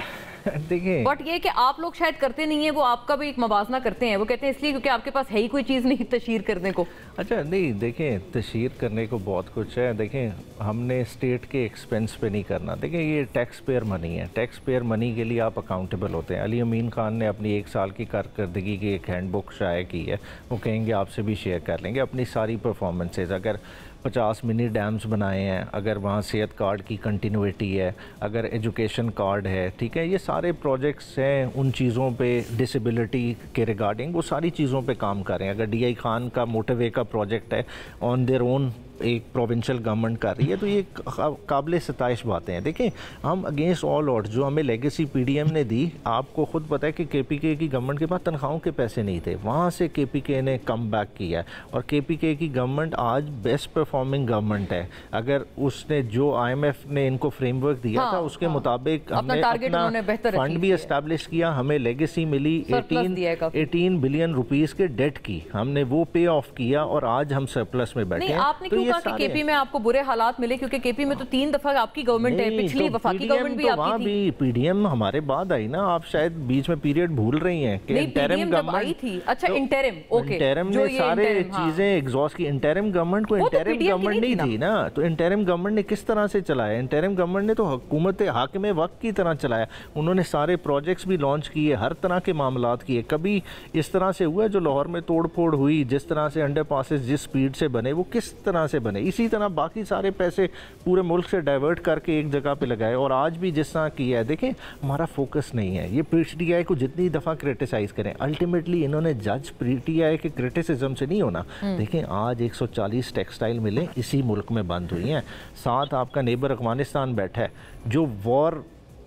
देखिए, बट ये कि आप लोग शायद करते नहीं है, वो आपका भी एक मवाजना करते हैं। वो कहते हैं इसलिए क्योंकि आपके पास है ही कोई चीज़ नहीं तशहीर करने को। अच्छा नहीं, देखें तशहीर करने को बहुत कुछ है। देखें हमने स्टेट के एक्सपेंस पे नहीं करना। देखें ये टैक्स पेयर मनी है, टैक्स पेयर मनी के लिए आप अकाउंटेबल होते हैं। अली अमीन खान ने अपनी 1 साल की कारकर्दगी की एक हैंडबुक शाया की है, वो कहेंगे आपसे भी शेयर कर लेंगे अपनी सारी परफॉर्मेंसेज। अगर 50 मिनी डैम्स बनाए हैं, अगर वहाँ सेहत कार्ड की कंटिन्यूटी है, अगर एजुकेशन कार्ड है, ठीक है, ये सारे प्रोजेक्ट्स हैं उन चीज़ों पे, डिसेबिलिटी के रिगार्डिंग वो सारी चीज़ों पे काम कर रहे हैं। अगर DI खान का मोटरवे का प्रोजेक्ट है ऑन देयर ओन एक प्रोविंशियल गवर्नमेंट कर रही है, तो ये काबिल सताइश बातें हैं। देखें हम अगेंस्ट ऑल ऑड्स जो हमें लेगेसी PDM ने दी, आपको खुद पता है कि KPK की गवर्नमेंट के पास तनख्वाहों के पैसे नहीं थे, वहाँ से KPK ने कम बैक किया है और KPK की गवर्नमेंट आज बेस्ट परफॉर्मिंग गवर्नमेंट है। अगर उसने जो IMF ने इनको फ्रेमवर्क दिया था उसके मुताबिक हमने अपना फंड भी एस्टैब्लिश किया, हमें लेगेसी मिली 18 बिलियन रुपीज़ के डेट की, हमने वो पे ऑफ किया और आज हम सरप्लस में बैठे हैं। कि केपी में आपको बुरे हालात मिले क्योंकि केपी में तो 3 दफा आपकी गवर्नमेंट है, पिछली वफाकी गवर्नमेंट भी आपकी थी। PDM हमारे बाद आई ना, आप शायद बीच में पीरियड भूल रही हैं कि इंटरिम गवर्नमेंट आई थी। अच्छा इंटरिम, ओके, इंटरिम ने सारे चीजें एग्जॉस्ट की। इंटरिम गवर्नमेंट को इंटरिम गवर्नमेंट नहीं थी ना, तो इंटरिम गवर्नमेंट ने किस तरह से चलाया? इंटरिम गवर्नमेंट ने तो हुकूमत हाकिम वक्त की तरह चलाया। उन्होंने सारे प्रोजेक्ट्स भी लॉन्च किए, हर तरह के मामलात किए। कभी इस तरह से हुआ जो लाहौर में तोड़ फोड़ हुई, जिस तरह से अंडर पासेस जिस स्पीड से बने वो किस तरह से बने, इसी तरह बाकी सारे पैसे पूरे मुल्क से डाइवर्ट करके एक जगह पे लगाए और आज भी जिस तरह किया है। देखें हमारा फोकस नहीं है, ये PTI को जितनी दफ़ा क्रिटिसाइज़ करें, अल्टीमेटली इन्होंने जज PTI के क्रिटिसिज्म से नहीं होना। देखें आज 140 टेक्सटाइल मिलें इसी मुल्क में बंद हुई हैं, साथ आपका नेबर अफगानिस्तान बैठा है जो वॉर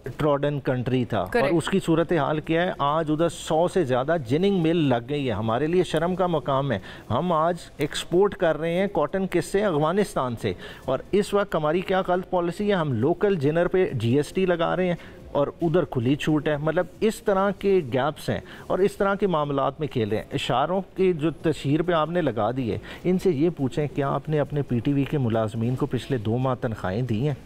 ट्रॉडन कंट्री था और उसकी सूरत हाल क्या है? आज उधर 100 से ज़्यादा जिनिंग मिल लग गई है। हमारे लिए शर्म का मकाम है, हम आज एक्सपोर्ट कर रहे हैं कॉटन किससे? अफगानिस्तान से। और इस वक्त हमारी क्या गलत पॉलिसी है? हम लोकल जिनर पे GST लगा रहे हैं और उधर खुली छूट है। मतलब इस तरह के गैप्स हैं और इस तरह के मामलात में खेल रहे हैं। इशारों की जो तशहीर पे आपने लगा दी है, इनसे ये पूछें क्या आपने अपने PTV के मुलाजमीन को पिछले 2 माह तनख्वाहें दी हैं?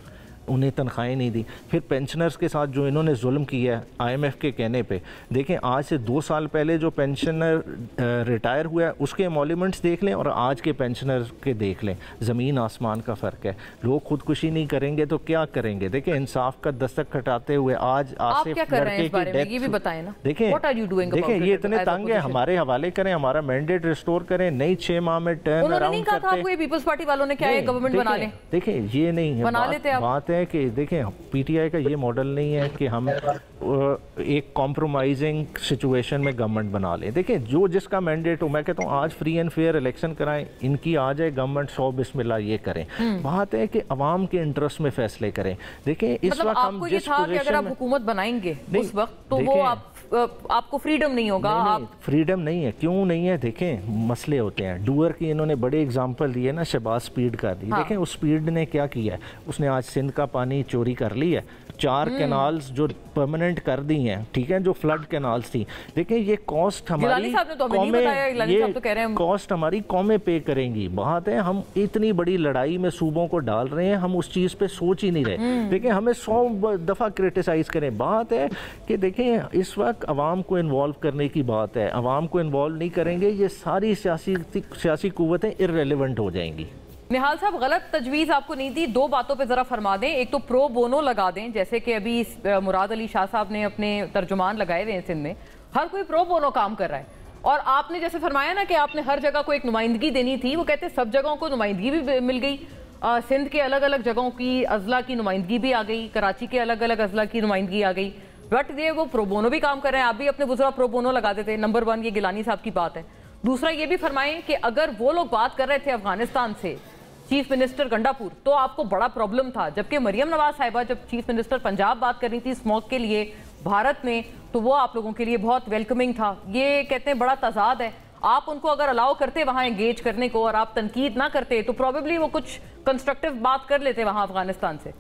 उन्हें तनख्वाहें नहीं दी। फिर पेंशनर्स के साथ जो इन्होंने जुल्म किया है IMF के कहने पे, देखें आज से 2 साल पहले जो पेंशनर रिटायर हुआ है उसके एमोल्यूमेंट्स देख लें और आज के पेंशनर के देख लें, ज़मीन आसमान का फ़र्क है। लोग खुदकुशी नहीं करेंगे तो क्या करेंगे? देखें इंसाफ का दस्तक खटाते हुए आज आसिफ लड़के की डेथ, ये भी बताएं ना। देखें ये इतने तंग है, हमारे हवाले करें, हमारा मैंडेट रिस्टोर करें, नई 6 माह में टर्न अराउंड करते। पीपल्स पार्टी वालों ने क्या है गवर्नमेंट बना लें? देखें ये नहीं है, बात है है कि देखें पीटीआई का ये मॉडल नहीं है कि हम एक कॉम्प्रोमाइजिंग सिचुएशन में गवर्नमेंट बना लें। देखें जो जिसका मैंडेट हो, मैं कहता हूँ आज फ्री एंड फेयर इलेक्शन कराएं, इनकी आ जाए गवर्नमेंट 100 बिस्मिल्लाह ये करें। बात है कि अवाम के इंटरेस्ट में फैसले करें। देखें इस मतलब वक्त हम जिस पोजीशन अगर आप हुकूमत बनाएंगे उस वक्त तो वो आपको फ्रीडम नहीं होगा। नहीं, फ्रीडम नहीं है। क्यों नहीं है? देखें मसले होते हैं। डूअर की इन्होंने बड़े एग्जांपल दिए ना, शहबाज स्पीड का दी। देखें उस स्पीड ने क्या किया है, उसने आज सिंध का पानी चोरी कर लिया है। 4 कैनाल्स जो परमानेंट कर दी हैं, ठीक है, जो फ्लड कैनाल्स थी। देखें ये कॉस्ट हमारी कॉस्ट हमारी कौमें पे करेंगी। बात है हम इतनी बड़ी लड़ाई में सूबों को डाल रहे हैं, हम उस चीज़ पे सोच ही नहीं रहे। देखें हमें 100 दफ़ा क्रिटिसाइज़ करें। बात है कि देखें इस वक्त अवाम को इन्वॉल्व करने की बात है। अवाम को इन्वॉल्व नहीं करेंगे, ये सारी सियासी कुव्वतें इर्रेलेवेंट हो जाएंगी। निहाल साहब गलत तजवीज़ आपको नहीं दी, 2 बातों पे ज़रा फरमा दें। एक तो प्रो बोनो लगा दें, जैसे कि अभी मुराद अली शाह साहब ने अपने तर्जुमान लगाए हुए हैं सिंध में, हर कोई प्रो बोनो काम कर रहा है। और आपने जैसे फरमाया ना कि आपने हर जगह को एक नुमाइंदगी देनी थी, वो कहते सब जगहों को नुमाइंदगी भी मिल गई। सिंध के अलग अलग जगहों की अजला की नुमाइंदगी भी आ गई, कराची के अलग अलग अजला की नुमाइंदगी आ गई। बट ये वो प्रो बोनो भी काम कर रहे हैं। आप भी अपने बुजुर्ग प्रो बोनो लगा देते। नंबर 1 ये गिलानी साहब की बात है। दूसरा ये भी फरमाएं कि अगर वो लोग बात कर रहे थे अफगानिस्तान से चीफ मिनिस्टर गंडापुर, तो आपको बड़ा प्रॉब्लम था, जबकि मरियम नवाज साहिबा जब चीफ मिनिस्टर पंजाब बात कर रही थी स्मोक के लिए भारत में, तो वो आप लोगों के लिए बहुत वेलकमिंग था। ये कहते हैं बड़ा तजाद है। आप उनको अगर अलाउ करते वहां एंगेज करने को और आप तनकीद ना करते तो प्रॉबेबली वो कुछ कंस्ट्रक्टिव बात कर लेते वहां अफगानिस्तान से।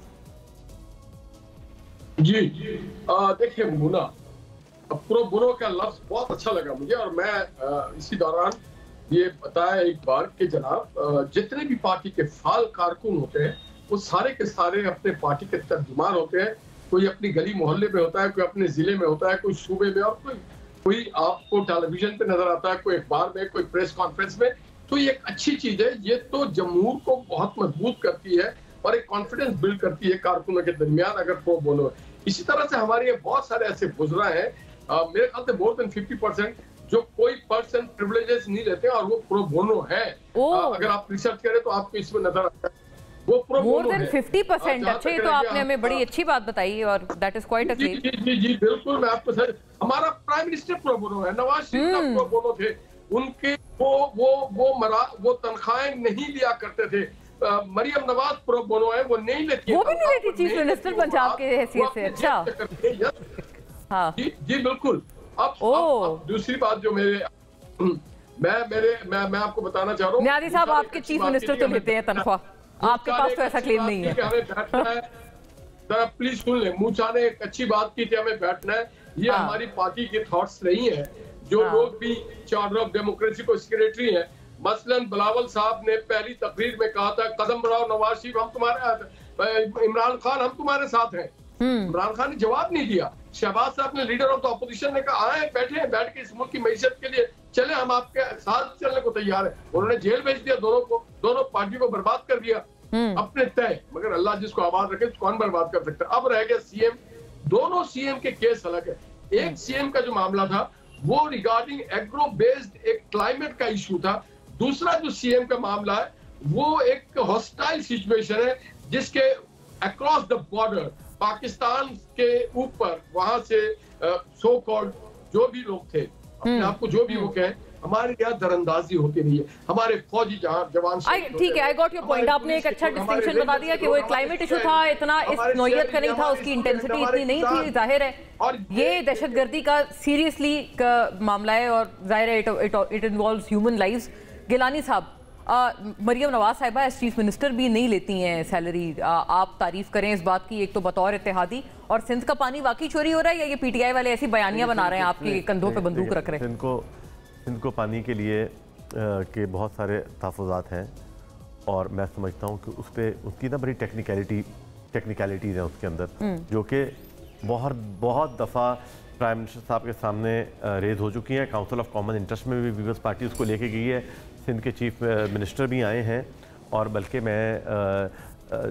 जी देखिए मुना, प्रो बोनो का लफ्ज बहुत अच्छा लगा मुझे। और मैं इसी दौरान ये बताया एक बार कि जनाब जितने भी पार्टी के फाल कारकुन होते हैं वो सारे के सारे अपने पार्टी के तर्जुमान होते हैं। कोई अपनी गली मोहल्ले में होता है, कोई अपने जिले में होता है, कोई सूबे में, और कोई आपको टेलीविजन पे नजर आता है, कोई अखबार में, कोई प्रेस कॉन्फ्रेंस में। तो ये एक अच्छी चीज है। ये तो जमहूर को बहुत मजबूत करती है और एक कॉन्फिडेंस बिल्ड करती है कारकुनों के दरमियान अगर प्रो बोनो है। इसी तरह से हमारे बहुत सारे ऐसे गुजरा है, मेरे ख्याल से मोर देन 50% जो कोई पर्सन प्रिविलेजेस नहीं लेते और वो प्रो बोनो है। अगर आप रिसर्च करें तो आपको इसमें नजर आता है वो प्रो बोनो है। More than 50%। अच्छा, तो आपने हमें बड़ी अच्छी बात बताई और that is quite a claim. जी बिल्कुल, मैं आपको सर, हमारा प्राइम मिनिस्टर प्रो बोनो है, नवाज शरीफ का प्रो बोनो थे। उनके वो तनख्वाहें नहीं लिया करते थे। मरियम नवाज प्रो बोनो है, वो नहीं लेती, वो भी नहीं लेती चीफ मिनिस्टर पंजाब के हैसियत से। अच्छा हाँ जी बिल्कुल। अब दूसरी बात जो मैं आपको बताना चाह रहा हूँ, नियाज़ी साहब आपके चीफ मिनिस्टर तो लेते हैं तनख्वाह, आपके पास तो ऐसा क्लेम नहीं है। हमें बैठना है, जरा प्लीज सुन ले। मूसा ने एक अच्छी बात की थी, हमें बैठना है। ये हमारी पार्टी के थॉट्स नहीं है। जो लोग भी चार्टर ऑफ डेमोक्रेसी को सेक्रेटरी है, मसलन बिलावल साहब ने पहली तकरीर में कहा था कदम बढ़ाओ नवाज शरीफ हम तुम्हारे, इमरान खान हम तुम्हारे साथ हैं। इमरान खान ने जवाब नहीं दिया। शहबाज साहब ने, लीडर ऑफ द ऑपोजिशन, ने कहा आए बैठे, बैठ के इस मुल्क की मैशत के लिए चले, हम आपके साथ चलने को तैयार है। उन्होंने जेल भेज दिया दोनों को, दोनों पार्टी को बर्बाद कर दिया अपने तय। मगर अल्लाह जिसको आबाद रखे कौन बर्बाद कर सकता है। अब रह गया सीएम। दोनों सीएम के केस अलग है। एक सीएम का जो मामला था वो रिगार्डिंग एग्रो बेस्ड एक क्लाइमेट का इशू था। दूसरा जो सीएम का मामला है वो एक हॉस्टाइल सिचुएशन है जिसके अक्रॉस द बॉर्डर पाकिस्तान के ऊपर, वहां से सो कॉल्ड जो भी लोग थे, अपने आप को जो भी वो कहें, हमारे यहाँ दरअंदाजी होती नहीं है। हमारे फौजी जवान, ठीक है, आई गॉट योर पॉइंट। आपने एक अच्छा डिस्टिंक्शन बता दिया कि वो एक क्लाइमेट इशू था, इतना इस नौयत का नहीं था, उसकी इंटेंसिटी इतनी नहीं थी। जाहिर है और ये दहशतगर्दी का सीरियसली का मामला है और जाहिर है it involves human lives. Gilani साहब, मरियम नवाज साहिबा एज चीफ मिनिस्टर भी नहीं लेती हैं सैलरी, आप तारीफ करें इस बात की, एक तो बतौर इत्तेहादी, और सिंध का पानी वाकई चोरी हो रहा है या ये पीटीआई वाले ऐसी बयानियां बना रहे हैं, आपके कंधों पे बंदूक रख रहे हैं? सिंध को पानी के लिए के बहुत सारे तहफ़्फ़ुज़ात हैं और मैं समझता हूँ कि उस पर उसकी ना बड़ी टेक्निकलिटीज़ हैं उसके अंदर, जो कि बहुत दफ़ा प्राइम मिनिस्टर साहब के सामने रेज हो चुकी हैं। काउंसिल ऑफ कॉमन इंटरेस्ट में भी पीपल्स पार्टी उसको लेके गई है। सिंध के चीफ मिनिस्टर भी आए हैं और बल्कि मैं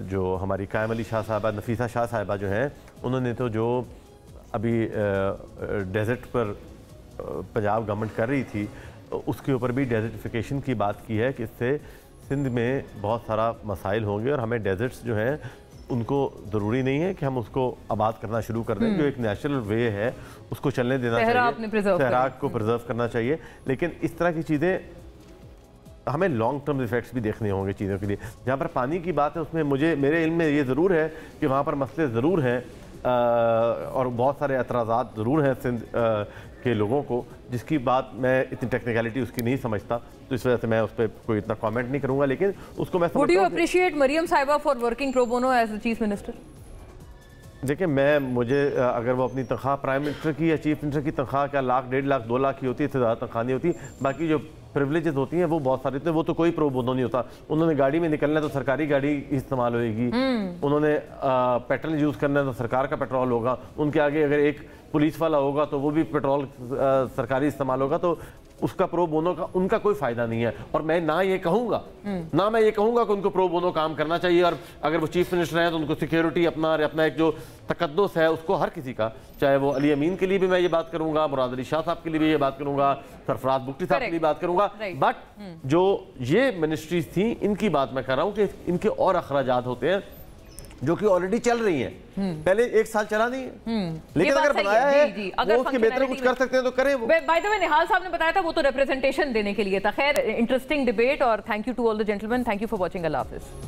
जो हमारी कायम अली शाह साहबा, नफीसा शाह साहबा जो हैं, उन्होंने तो जो अभी डेजर्ट पर पंजाब गवर्नमेंट कर रही थी उसके ऊपर भी डेजर्टिफिकेशन की बात की है कि इससे सिंध में बहुत सारा मसाइल होंगे और हमें डेजर्ट्स जो हैं उनको ज़रूरी नहीं है कि हम उसको आबाद करना शुरू कर दें। जो एक नेचुरल वे है उसको चलने देना चाहिए, सहरा को प्रिजर्व करना चाहिए। लेकिन इस तरह की चीज़ें हमें लॉन्ग टर्म इफेक्ट्स भी देखने होंगे चीज़ों के लिए। जहाँ पर पानी की बात है उसमें मेरे इल्म में ये ज़रूर है कि वहाँ पर मसले ज़रूर हैं और बहुत सारे एतराज़ात ज़रूर हैं सिंध के लोगों को, जिसकी बात मैं इतनी टेक्निकलिटी उसकी नहीं समझता, तो इस वजह से मैं उस पर कोई इतना कमेंट नहीं करूँगा। लेकिन उसको मैं Would you appreciate Mariam Saiba for working pro bono as the chief minister? देखिए मुझे अगर वो अपनी तनख्वाह प्राइम मिनिस्टर की या चीफ मिनिस्टर की तनख्वाह क्या लाख 1.5 लाख 2 लाख की होती है, इससे ज़्यादा तनख्वाह नहीं होती। बाकी जो प्रिविलेजेस होती हैं वो बहुत सारे, तो वो तो कोई प्रो बोनो नहीं होता। उन्होंने गाड़ी में निकलना है तो सरकारी गाड़ी इस्तेमाल होएगी, उन्होंने पेट्रोल यूज़ करना है तो सरकार का पेट्रोल होगा, उनके आगे अगर एक पुलिस वाला होगा तो वो भी पेट्रोल सरकारी इस्तेमाल होगा, तो उसका प्रो बोनो का उनका कोई फायदा नहीं है। और मैं ना ये कहूँगा कि उनको प्रो बोनो काम करना चाहिए, और अगर वो चीफ मिनिस्टर हैं तो उनको सिक्योरिटी अपना एक जो तकद्दुस है उसको हर किसी का, चाहे वो अली अमीन के लिए भी मैं ये बात करूंगा, मुराद अली शाह साहब के लिए भी ये बात करूंगा, सरफराज बुख्ती साहब के लिए बात करूंगा, बट जो ये मिनिस्ट्रीज थी इनकी बात मैं कर रहा हूँ कि इनके और अखराजात होते हैं जो कि ऑलरेडी चल रही हैं। पहले 1 साल चला नहीं है, लेकिन अगर बनाया है अगर वो उसके बेहतर कुछ कर सकते हैं तो करें। बाय द वे निहाल साहब ने बताया था वो तो रिप्रेजेंटेशन देने के लिए था। खैर, इंटरेस्टिंग डिबेट, और thank you to all the gentleman. Thank you for watching. अल्लाह हाफिज।